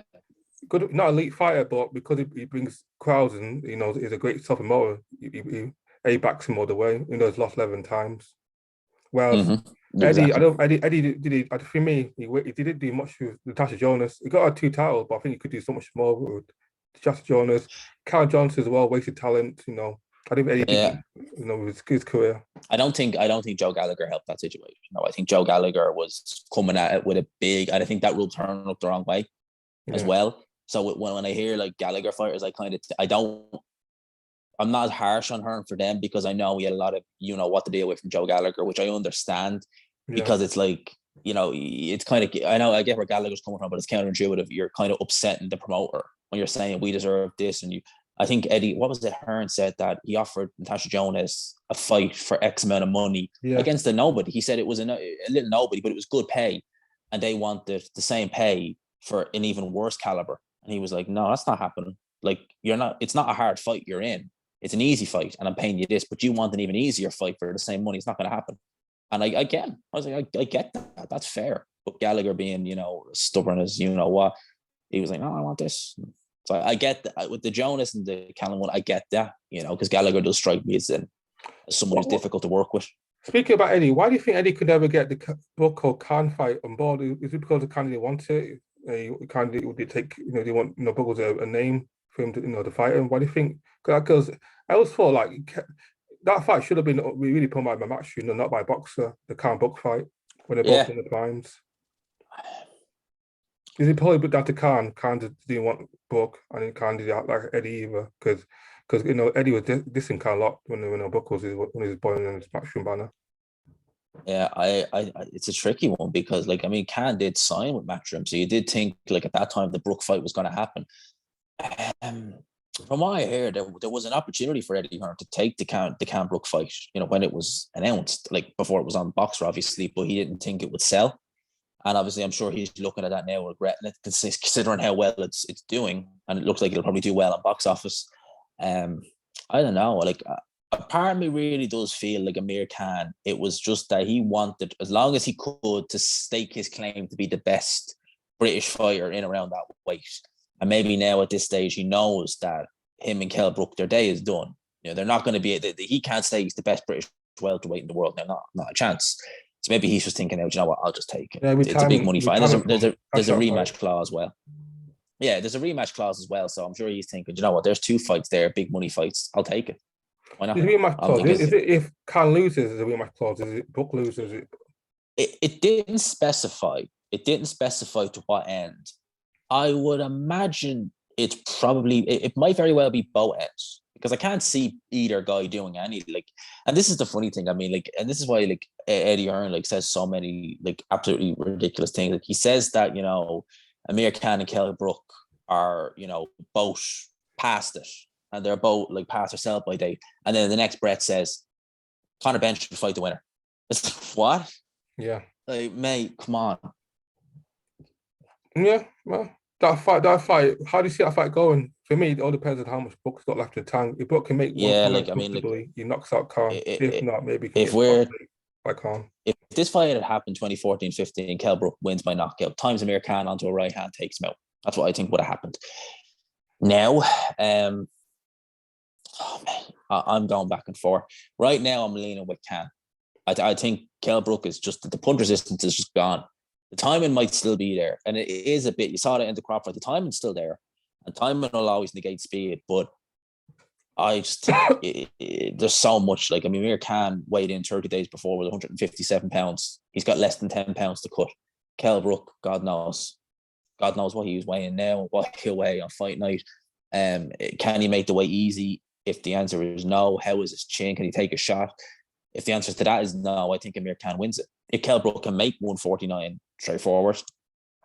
good, not elite fighter, but because he brings crowds and he's a great self promoter. He backs him all the way. He's lost 11 times. Well, Eddie, Eddie did. For me, he didn't do much with Natasha Jonas. He got her 2 titles, but I think he could do so much more with Natasha Jonas. Karen Johnson as well, wasted talent. I think Eddie did, with his career. I don't think Joe Gallagher helped that situation. No, I think Joe Gallagher was coming at it with a big, and I think that rule turned up the wrong way as well. So when I hear like Gallagher fighters, I'm not harsh on her for them because I know we had a lot of what to deal with from Joe Gallagher, which I understand because it's like it's kind of, I get where Gallagher's coming from, but it's counterintuitive. You're kind of upsetting the promoter when you're saying we deserve this, and I think Eddie, what was it? Hearn said that he offered Natasha Jonas a fight for X amount of money against a nobody. He said it was a little nobody, but it was good pay, and they wanted the same pay for an even worse caliber. And he was like, "No, that's not happening. Like, you're not. It's not a hard fight you're in. It's an easy fight, and I'm paying you this, but you want an even easier fight for the same money. It's not going to happen." And I get him. I was like, I get that. That's fair. But Gallagher being, stubborn as what, he was like, "No, I want this." So I get that with the Jonas and the Callum one. I get that, because Gallagher does strike me as someone who's difficult to work with. Speaking about Eddie, why do you think Eddie could never get the Brook or Khan fight on board? Is it because the Khan didn't want it? Would take, they want, Brook was a name for him to, to fight him. Why do you think? Because I always thought like that fight should have been really put by match, not by boxer. The Khan Brook fight when they're both in the primes. Is it probably down to Khan? Khan didn't want Brook, and then Khan didn't like Eddie either, because Eddie was dissing Khan a lot when Brook was when he was boiling in his matchroom banner. Yeah, I it's a tricky one because Khan did sign with Matchroom, so you did think like at that time the Brook fight was going to happen. From what I heard, there was an opportunity for Eddie Hearn to take the Khan Brook fight, when it was announced, like before it was on Boxer, obviously, but he didn't think it would sell. And obviously, I'm sure he's looking at that now, regretting it, considering how well it's doing, and it looks like it'll probably do well on box office. I don't know. Like, a part of me really does feel like Amir Khan. It was just that he wanted, as long as he could, to stake his claim to be the best British fighter in around that weight. And maybe now at this stage, he knows that him and Kell Brook, their day is done. They're not going to be. He can't say he's the best British welterweight in the world now. Not a chance. So maybe he's just thinking, you know what, I'll just take it. It's a big money fight. And there's a rematch clause as well. Yeah, there's a rematch clause as well. So I'm sure he's thinking, you know what, there's 2 fights there, big money fights. I'll take it. Why not? There's a rematch clause. Is it if Khan loses, is a rematch clause? Is it Brook loses? It didn't specify. It didn't specify to what end. I would imagine it might very well be both ends. Because I can't see either guy doing any and this is the funny thing. And this is why Eddie Hearn says so many absolutely ridiculous things. He says that Amir Khan and Kell Brook are both past it, and they're both past their sell by date. And then the next breath says Conor Bench should fight the winner. It's what? Yeah. Mate, come on. Yeah, well, that fight. How do you see that fight going? For me, it all depends on how much Brook's got left in the tank. If Brook can make one comfortably, he knocks out Khan. If not, maybe if this fight had happened 2014-15, Kell Brook wins by knockout, times Amir Khan onto a right hand, takes him out. That's what I think would have happened. Now, I'm going back and forth. Right now, I'm leaning with Khan. I think Kell Brook is just, the punch resistance is just gone. The timing might still be there, and it is a bit. You saw that in the crop fight. The timing's still there, and timing will always negate speed. But I just think there's so much. Like, I mean, Amir Khan weighed in 30 days before with 157 pounds. He's got less than 10 pounds to cut. Kell Brook, God knows what he was weighing now and what he'll weigh on fight night. Can he make the weight easy? If the answer is no, how is his chin? Can he take a shot? If the answer to that is no, I think Amir Khan wins it. If Kell Brook can make 149 straightforward,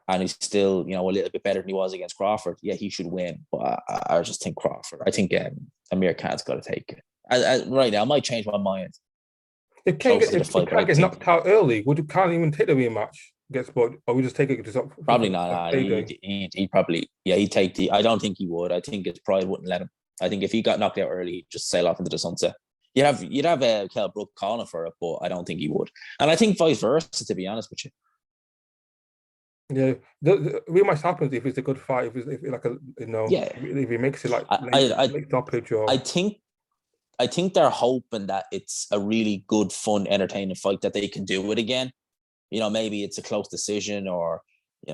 and he's still, a little bit better than he was against Crawford, yeah, he should win. But I just think Crawford. I think Amir Khan's got to take it. Right now, I might change my mind. If Khan gets knocked out early, can't even take the rematch against Bud, or we just take it just up? Probably not. He'd probably, he'd take the. I don't think he would. I think his pride wouldn't let him. I think if he got knocked out early, he'd just sail off into the sunset. You'd have Kell Brook calling for it, but I don't think he would. And I think vice versa, to be honest with you. Yeah, the rematch happens if it's a good fight. If like if he makes it like late stoppage or. I think they're hoping that it's a really good, fun, entertaining fight that they can do it again. Maybe it's a close decision, or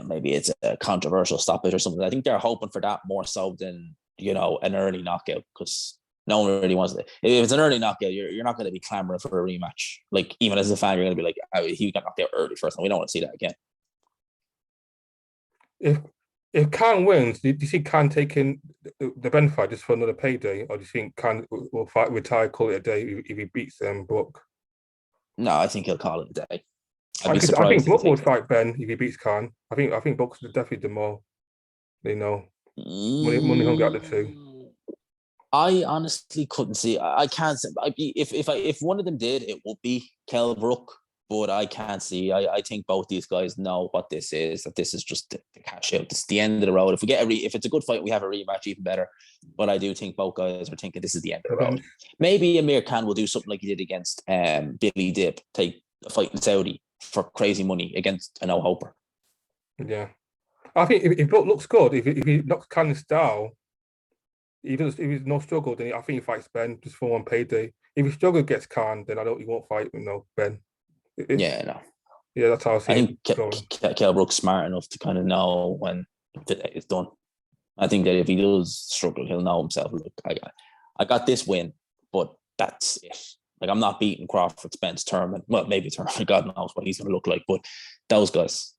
maybe it's a controversial stoppage or something. I think they're hoping for that more so than an early knockout, because no one really wants it. If it's an early knockout, you're not going to be clamoring for a rematch. Like, even as a fan, you're going to be like, oh, he got knocked out early first, and we don't want to see that again. If Khan wins, do you see Khan taking the Ben fight just for another payday, or do you think Khan will retire, call it a day if he beats Brook? No, I think he'll call it a day. I think Brook would fight Ben if he beats Khan. I think Brook's definitely the more, money hungry out the two. I honestly couldn't see. I can't say. If one of them did, it would be Kell Brook. But I can't see. I think both these guys know what this is. That this is just the cash out. It's the end of the road. If it's a good fight, we have a rematch, even better. But I do think both guys are thinking this is the end of the road. Maybe Amir Khan will do something like he did against Billy Dip, take a fight in Saudi for crazy money against a no-hoper. Yeah, I think if Brook looks good, if he knocks Khan's style, if he's no struggle, then I think he fights Ben just for one payday. If he struggles against Khan, then he won't fight Ben. No. Yeah, that's how I see it. I think Kell Brook's smart enough to kind of know when it's done. I think that if he does struggle, he'll know himself. Look, I got this win, but that's it. Like, I'm not beating Crawford, Spence, Thurman. Well, maybe Thurman. God knows what he's going to look like, but those guys.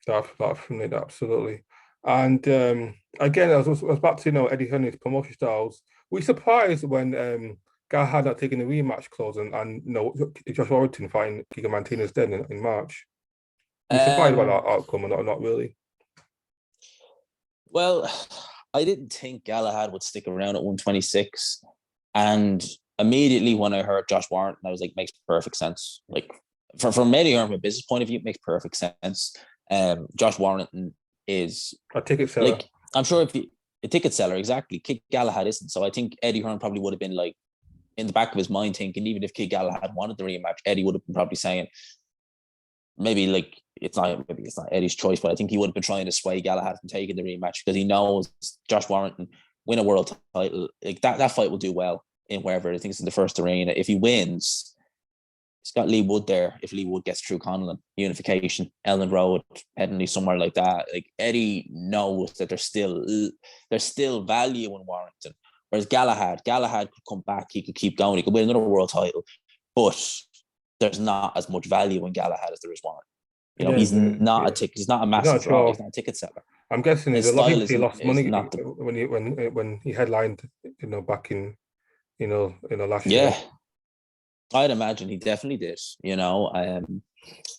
Definitely, absolutely. And again, I was about to Eddie Hearn's promotion styles. Were you surprised when Galahad not taking the rematch clause and Josh Warrington fighting Giga Martinez then in March? Were you surprised by that outcome or not really? Well, I didn't think Galahad would stick around at 126. And immediately when I heard Josh Warrington, I was like, makes perfect sense. Like, from Eddie Hearn, from a business point of view, it makes perfect sense. Josh Warrington is a ticket seller. Like, I'm sure a ticket seller, exactly. Kid Galahad isn't. So I think Eddie Hearn probably would have been like, in the back of his mind, thinking even if Kid Galahad wanted the rematch, Eddie would have been probably saying, maybe it's not Eddie's choice, but I think he would have been trying to sway Galahad from taking the rematch, because he knows Josh Warrington win a world title. Like, that fight will do well in wherever. I think it's in the first arena. If he wins, he's got Lee Wood there. If Lee Wood gets through Conlon, unification, Ellen Road, Headingley, somewhere like that. Like, Eddie knows that there's still value in Warrington. Whereas Galahad could come back, he could keep going, he could win another world title, but there's not as much value in Galahad as there is Warrington. He's not a ticket. He's not a massive draw. He's not a ticket seller. I'm guessing there's a lot of people lost money when he headlined, back in, last year. Yeah, I'd imagine he definitely did.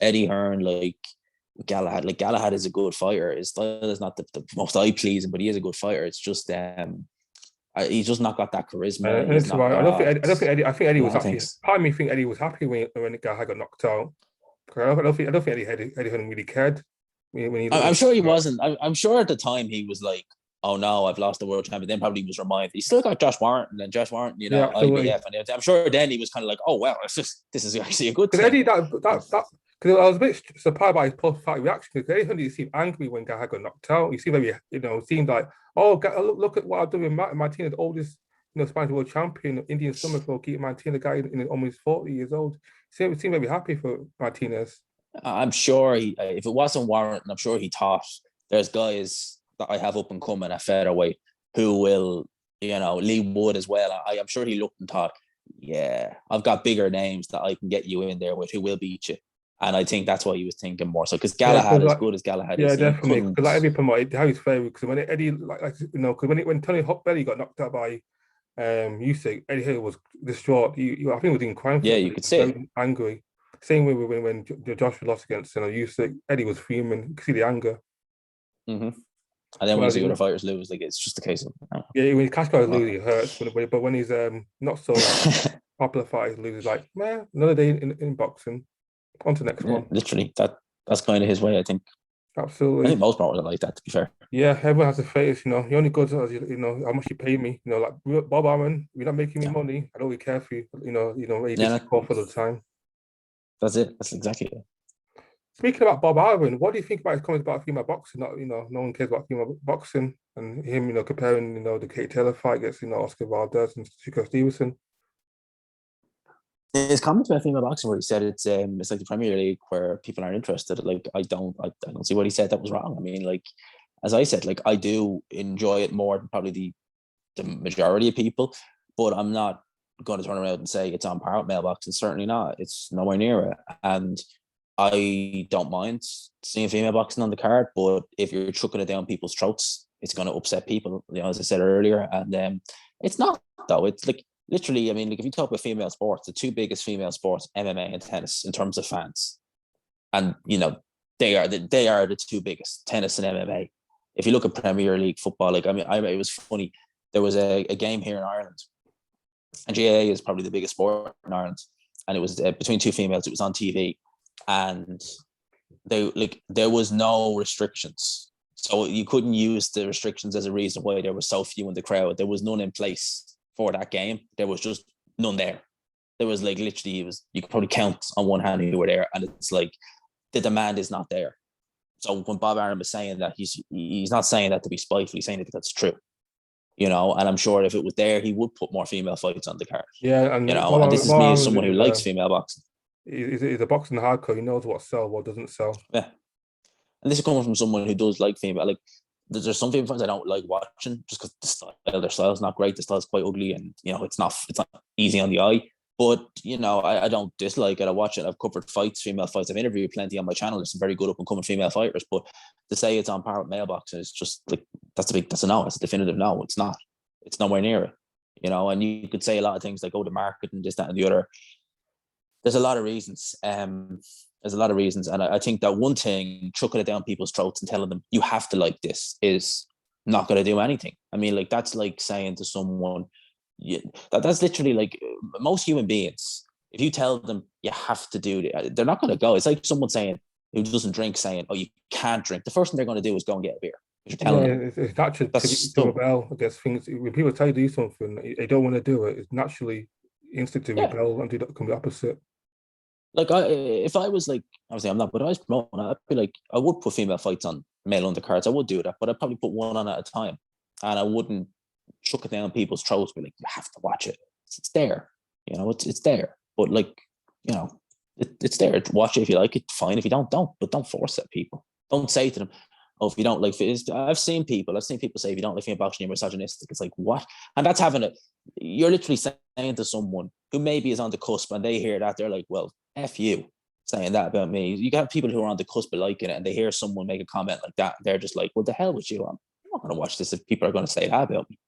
Eddie Hearn, Galahad is a good fighter. His style is not the most eye pleasing, but he is a good fighter. It's just he's just not got that charisma. I don't think Eddie. I think Eddie was happy. Part of me think Eddie was happy when Galahad got knocked out. I don't think Eddie Hearn really cared. I'm sure he wasn't. I'm sure at the time he was like, "Oh no, I've lost the world champion." Then probably was reminded he still got Josh Warrington, and Josh Warrington, IBF, and I'm sure then he was kind of like, "Oh well, this is actually a good thing." Eddie, because I was a bit surprised by his post-fight reaction, because Eddie Hearn seemed angry when Galahad got knocked out. He seemed very, seemed like, "Oh, look at what I'm doing, Martinez, oldest, Spanish world champion, Indian summer for Giga Martinez, guy in almost 40 years old." He seemed very happy for Martinez. I'm sure if it wasn't Warrington, I'm sure he thought there's guys that I have up and coming at featherweight who will Lee Wood as well. I'm sure he looked and thought, yeah, I've got bigger names that I can get you in there with who will beat you. And I think that's why he was thinking more so, because Galahad, as good as Galahad is, he definitely. couldn't. Because like every promoter, how he's fair. Because when Eddie, because when Tony Hawkbelly got knocked out by Usyk, Eddie Hill was distraught. I think he was in crying. Yeah, you could see it. Angry. Same way when Joshua lost against Usyk, Eddie was fuming. You could see the anger. Mm-hmm. And then when you see other fighters lose, like it's just a case of yeah. When Cash guys lose, it hurts. But when he's not so popular fighter loses, like man, another day in boxing. On to the next one. Literally, that's kind of his way, I think. Absolutely. I think most promoters are like that, to be fair. Yeah, everyone has a face, You're only good as how much you pay me. Like Bob Arum, you're not making me money. I don't really care for you. You just call for the time. That's it. That's exactly it. Speaking about Bob Arum, what do you think about his comments about female boxing? Not, no one cares about female boxing, and him, comparing, the Kate Taylor fight against, Oscar Valdez and Chico Stevenson. His comments about female boxing, where he said it's like the Premier League where people aren't interested. Like I don't see what he said that was wrong. I mean, like as I said, like I do enjoy it more than probably the majority of people, but I'm not going to turn around and say it's on par with male boxing. Certainly not. It's nowhere near it. And I don't mind seeing female boxing on the card, but if you're chucking it down people's throats, it's going to upset people. As I said earlier, and it's not though. It's like. Literally, I mean, like if you talk about female sports, the two biggest female sports, MMA and tennis, in terms of fans, and they are the two biggest, tennis and MMA. If you look at Premier League football, like it was funny. There was a game here in Ireland, and GAA is probably the biggest sport in Ireland, and it was between two females. It was on TV, and there was no restrictions, so you couldn't use the restrictions as a reason why there were so few in the crowd. There was none in place for that game. There was just none there. There was like literally, you could probably count on one hand who were there, and it's like the demand is not there. So when Bob Arum is saying that, he's not saying that to be spiteful. He's saying it because it's true, And I'm sure if it was there, he would put more female fights on the card. Yeah, and and this is me as someone who likes female boxing. He's a boxing hardcore. He knows what sells, what doesn't sell. Yeah, and this is coming from someone who does like female. Like, there's some female fights I don't like watching just because their style is not great. The style is quite ugly, and it's not easy on the eye. But I don't dislike it. I watch it. I've covered female fights. I've interviewed plenty on my channel. There's some very good up and coming female fighters. But to say it's on par with male boxing is just like that's a no. It's a definitive no. It's not. It's nowhere near it. And you could say a lot of things like, oh, the market and this, that, and the other. There's a lot of reasons. There's a lot of reasons, and I think that one thing, chucking it down people's throats and telling them you have to like this, is not going to do anything. I mean, like that's like saying to someone. That's literally like most human beings. If you tell them you have to do it, they're not going to go. It's like someone saying who doesn't drink saying, "Oh, you can't drink." The first thing they're going to do is go and get a beer. You're telling them. It's naturally to rebel against things. When people tell you to do something, they don't want to do it. It's naturally instinct to rebel and do that complete opposite. Like if I was like, obviously I'm not, but I was promoting, I'd be like, I would put female fights on male undercards. I would do that, but I'd probably put one on at a time, and I wouldn't chuck it down people's throats. Be like, you have to watch it. It's there, it's there. But like, it's there. Watch it if you like it. Fine. If you don't. But don't force it, people. Don't say to them, oh, if you don't like it. I've seen people say, if you don't like female boxing, you're misogynistic. It's like, what? And that's you're literally saying to someone who maybe is on the cusp, and they hear that, they're like, well, F you saying that about me. You got people who are on the cusp of liking it, and they hear someone make a comment like that. They're just like, well, the hell with you. I'm not going to watch this if people are going to say that about me.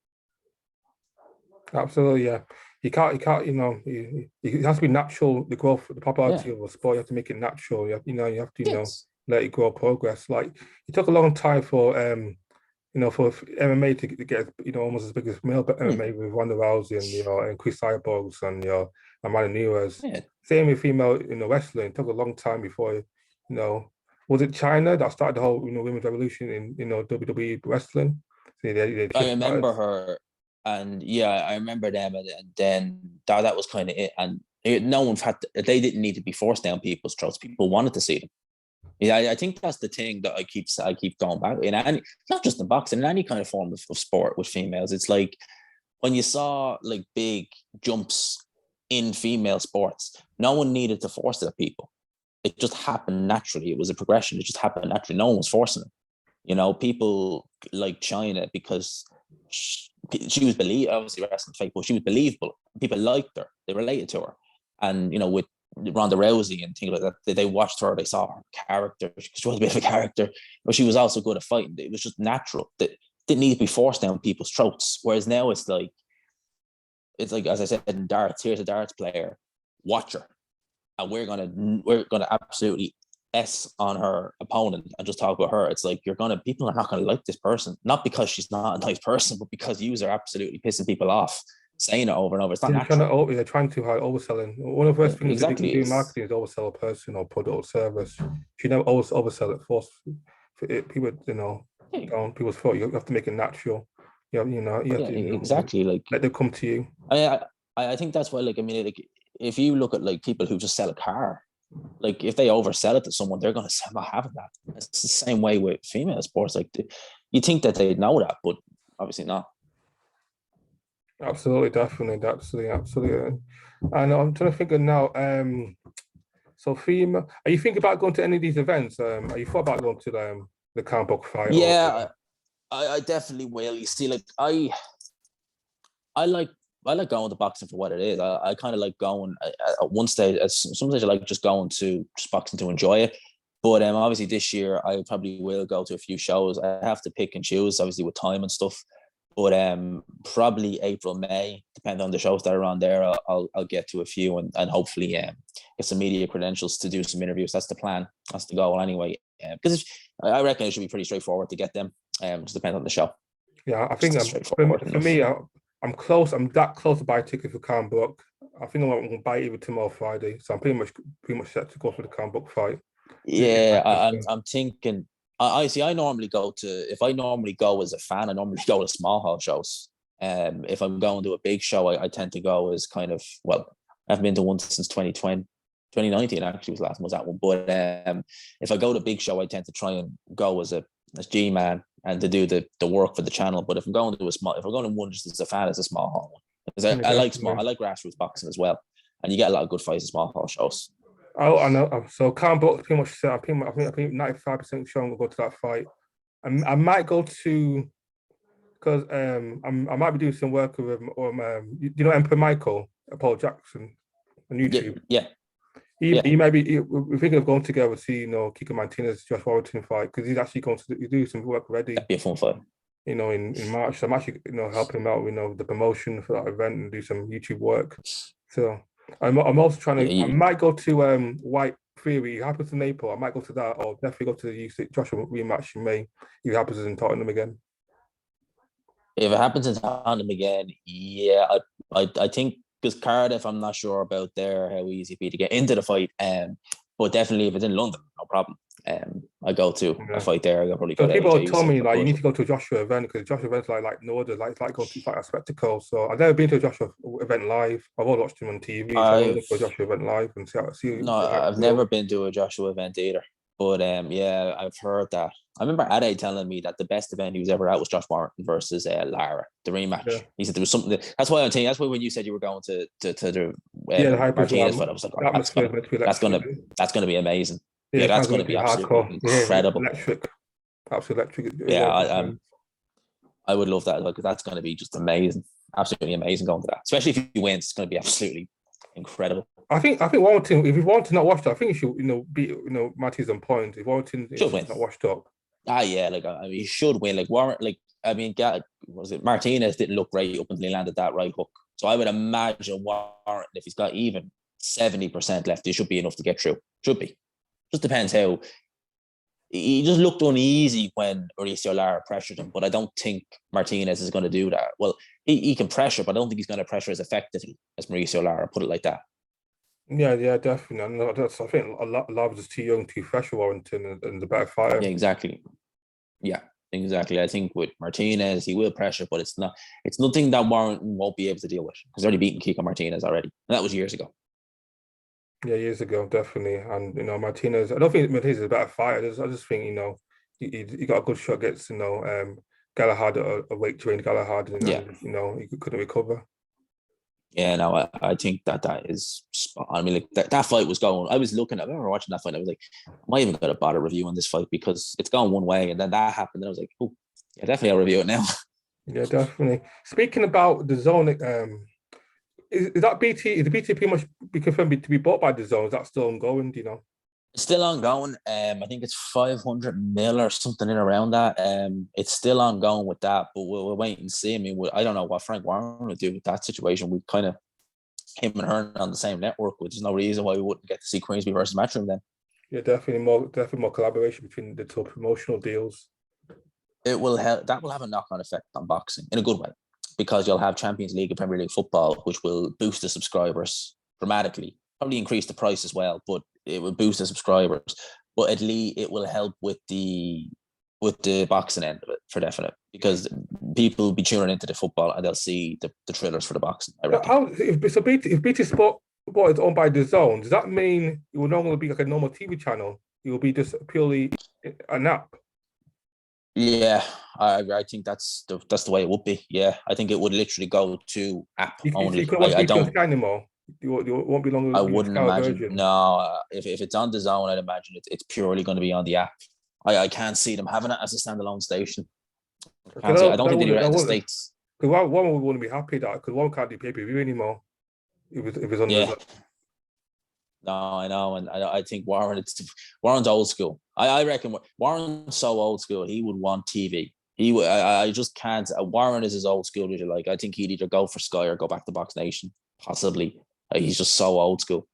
Absolutely, yeah. You can't. It has to be natural. The growth, the popularity of a sport. You have to make it natural. You have to, let it grow, progress. Like it took a long time for for MMA to get almost as big as male MMA with Ronda Rousey and Chris Cyborgs and Amanda Nunes. Yeah. Same with female wrestling. It took a long time before was it China that started the whole women's revolution in WWE wrestling? I remember her. And I remember them, and then that was kind of it. And no one they didn't need to be forced down people's throats. People wanted to see them. Yeah, I think that's the thing that I keep going back in any, not just in boxing, in any kind of form of sport with females. It's like when you saw like big jumps in female sports, no one needed to force it at people. It just happened naturally. It was a progression. It just happened naturally. No one was forcing it. People like China because she was obviously wrestling fake, but she was believable. People liked her. They related to her. And, with Ronda Rousey and things like that, they watched her, they saw her character. She was a bit of a character, but she was also good at fighting. It was just natural. That didn't need to be forced down people's throats. Whereas now it's like, as I said, in darts, here's a darts player, watch her. And we're gonna absolutely S on her opponent and just talk about her. It's like people are not gonna like this person, not because she's not a nice person, but because you are absolutely pissing people off, saying it over and over. It's not natural. Trying too hard, overselling. One of the first things that you do in marketing is oversell a person or product or service. You never oversell it. For it, people, people's thought you have to make it natural. You have to exactly let them come to you. I think that's why, if you look at people who just sell a car, if they oversell it to someone, they're going to say, I'm not having that. It's the same way with female sports. You think that they'd know that, but obviously not. Absolutely, definitely, absolutely. And I'm trying to think of now. So female, are you thinking about going to any of these events? Are you thought about going to the Cambook fight? Yeah, I definitely will. You see, I like going to boxing for what it is. I kind of like going at one stage. At some stage, I like just going to boxing to enjoy it. But obviously this year I probably will go to a few shows. I have to pick and choose, obviously with time and stuff. But probably April, May, depending on the shows that are on there, I'll get to a few and hopefully get some media credentials to do some interviews. That's the plan. That's the goal anyway. Because I reckon it should be pretty straightforward to get them. Just depends on the show. Yeah, I think for me, I'm close. I'm that close to buy a ticket for Cambook. I think I'm going to buy it either tomorrow or Friday. So I'm pretty much set to go for the Cambook fight. Yeah, I'm thinking. I see. I normally go if I normally go as a fan, I normally go to small hall shows. If I'm going to a big show, I tend to go as kind of, I haven't been to one since 2020. 2019 actually was the last one was that one. But if I go to big show, I tend to try and go as Gman and to do the work for the channel. But if I'm going to one just as a fan, it's a small hall one. Because I like grassroots boxing as well, and you get a lot of good fights at small hall shows. Oh, I know. So Cambook pretty much set. I think 95% sure I'm gonna go to that fight. I might go to because I might be doing some work with Emperor Michael, Paul Jackson on YouTube. Yeah. He might be. We're thinking of going together to see Kiko Martinez, Josh Warrington fight because he's actually going to do some work already. That'd be a fun fight. In March, so I'm actually helping him out with the promotion for that event and do some YouTube work. So I'm also trying to. I might go to Whyte Theory. He happens in April. I might go to that, or definitely go to the UC Joshua rematch in May. If it happens in Tottenham again. If it happens in Tottenham again, yeah, I think because Cardiff, I'm not sure about how easy it'd be to get into the fight. But definitely if it's in London, no problem. I go to a fight there. I'll probably go to people told me you need to go to a Joshua event because Joshua event's like no other. It's like going to a spectacle. So I've never been to a Joshua event live. I've always watched him on TV. So I want to go to a Joshua event live and see. No, I've never been to a Joshua event either. But yeah, I've heard that. I remember Ade telling me that the best event he was ever at was Josh Warrington versus Lara, the rematch. Yeah. He said there was something. That's why I'm saying. That's why when you said you were going to the Martinez fight, I was like, that's gonna be amazing. Yeah, that's gonna be absolutely incredible. Absolutely electric. Yeah, I would love that because that's gonna be just amazing, absolutely amazing going to that. Especially if he wins, it's gonna be absolutely incredible. I think Warrington, if Warrington not washed up, I think he should beat Martinez on point. If Warrington is not washed up. Yeah, he should win. Martinez didn't look great up until he landed that right hook. So I would imagine Warrington, if he's got even 70% left, it should be enough to get through. Should be. Just depends how. He just looked uneasy when Mauricio Lara pressured him, but I don't think Martinez is going to do that. Well, he can pressure, but I don't think he's going to pressure as effectively as Mauricio Lara, put it like that. Yeah, definitely. I think a lot of us too young, too fresh for Warrington and the better fighter. Yeah, exactly. I think with Martinez, he will pressure, but it's nothing that Warrington won't be able to deal with because they're already beaten Kiko Martinez already. And that was years ago. Yeah, years ago, definitely. And Martinez, I don't think Martinez is a better fighter. I just think, he got a good shot against, Galahad, a weight trained Galahad, and he couldn't recover. Yeah, no, I think that is spot on. I mean, that fight was going. I remember watching that fight. I was like, am I even going to bother reviewing this fight because it's going one way? And then that happened, and I was like, oh, yeah, definitely I'll review it now. Yeah, definitely. Speaking about the zone, is that BT? Is the BT pretty much be confirmed to be bought by the zone? Is that still ongoing? Do you know? It's still ongoing. I think it's 500 mil or something in around that. It's still ongoing with that, but we'll wait and see. I mean, I don't know what Frank Warren will do with that situation. We kind of him and Hearn on the same network, which is no reason why we wouldn't get to see Queensby versus Matchroom then. Yeah, definitely more collaboration between the two promotional deals. It will help. That will have a knock-on effect on boxing in a good way, because you'll have Champions League and Premier League football, which will boost the subscribers dramatically. Probably increase the price as well, but it will boost the subscribers. But at least it will help with the boxing end of it for definite, because people will be tuning into the football and they'll see the thrillers for the boxing. I reckon. If BT Sport is owned by the Zone, does that mean it will no longer be like a normal TV channel? It will be just purely an app. Yeah, I think that's the way it would be. Yeah, I think it would literally go to app only. You can't watch I BT on don't. Sky anymore. You won't be longer I the wouldn't Sky imagine. version. No, if it's on the zone, I'd imagine it's purely going to be on the app. I can't see them having it as a standalone station. I don't think they do that in the States. Because one wouldn't be happy that because one can't do pay-per-view anymore. If it's on the No, I know, and I think Warren's old school. I reckon Warren's so old school. He would want TV. He would. I just can't. Warren is as old school as you like. I think he'd either go for Sky or go back to Box Nation, possibly. He's just so old school.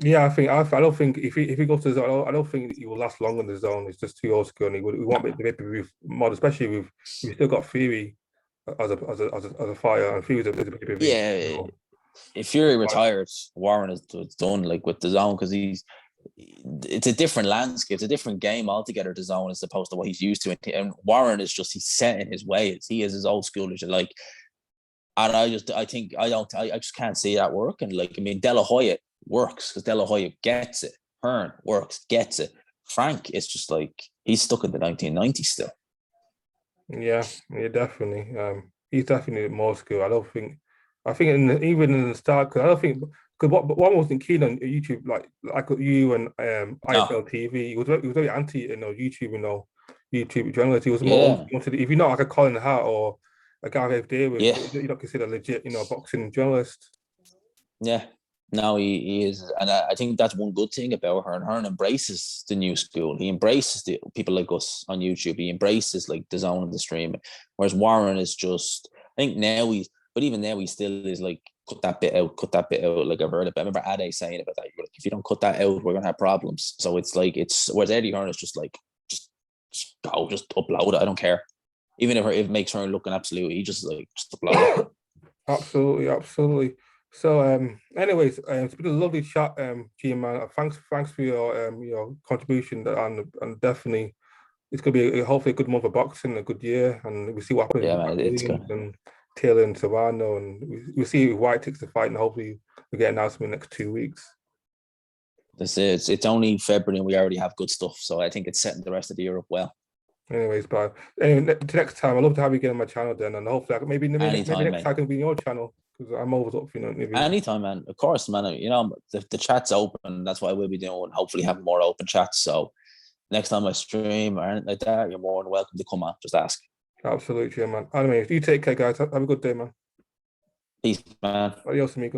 Yeah, I don't think if he goes to the Zone, I don't think he will last long in the Zone. It's just too old school, and we won't be the pay-per-view mod, especially we've still got Fury as a fire, and Fury's a pay-per-view. Yeah, if Fury retires, Warren is done like with the Zone, because it's a different landscape, it's a different game altogether. The Zone as opposed to what he's used to, and Warren is he's set in his ways. He is as old school as you like, and I just can't see that working. Like, I mean, De La Hoya works because De La Hoya gets it. Hearn works, gets it. Frank is just like he's stuck in the 1990s still. Yeah, definitely. He's definitely more skill. I think even in the start, because I don't think because one wasn't keen on YouTube like you and IFL TV. He was very anti YouTube, YouTube journalist. He was more wanted if you're not like a Colin Hart or a Gareth Davis, you're not considered a legit boxing journalist. Yeah. No, he is, and I think that's one good thing about Hearn. Hearn embraces the new school. He embraces the people like us on YouTube. He embraces like the Zone and the stream. Whereas Warren is just, I think now but even now he still is like, cut that bit out. Like I've heard it. I remember Ade saying about that. You're like, if you don't cut that out, we're gonna have problems. So it's like whereas Eddie Hearn is just like, just go, just upload it. I don't care, even if it makes Hearn looking absolutely. He just upload it. Absolutely. So, anyways, it's been a lovely chat, Gman. Thanks for your contribution, and definitely it's gonna be hopefully a good month of boxing, a good year, and we'll see what happens. Yeah, man, it's good. And Taylor and Savannah, and we'll see if Whyte takes the fight, and hopefully we get an announcement in the next 2 weeks. It's only February and we already have good stuff, so I think it's setting the rest of the year up well. Anyways, but next time I'd love to have you again on my channel then, and hopefully maybe next time I can be on your channel. I'm always up, maybe. Anytime, man. Of course, man. The chat's open. That's what I will be doing. Hopefully, have more open chats. So next time I stream or anything like that, you're more than welcome to come on. Just ask. Absolutely, man. Anyway, you take care, guys. Have a good day, man. Peace, man. Adios, amigos.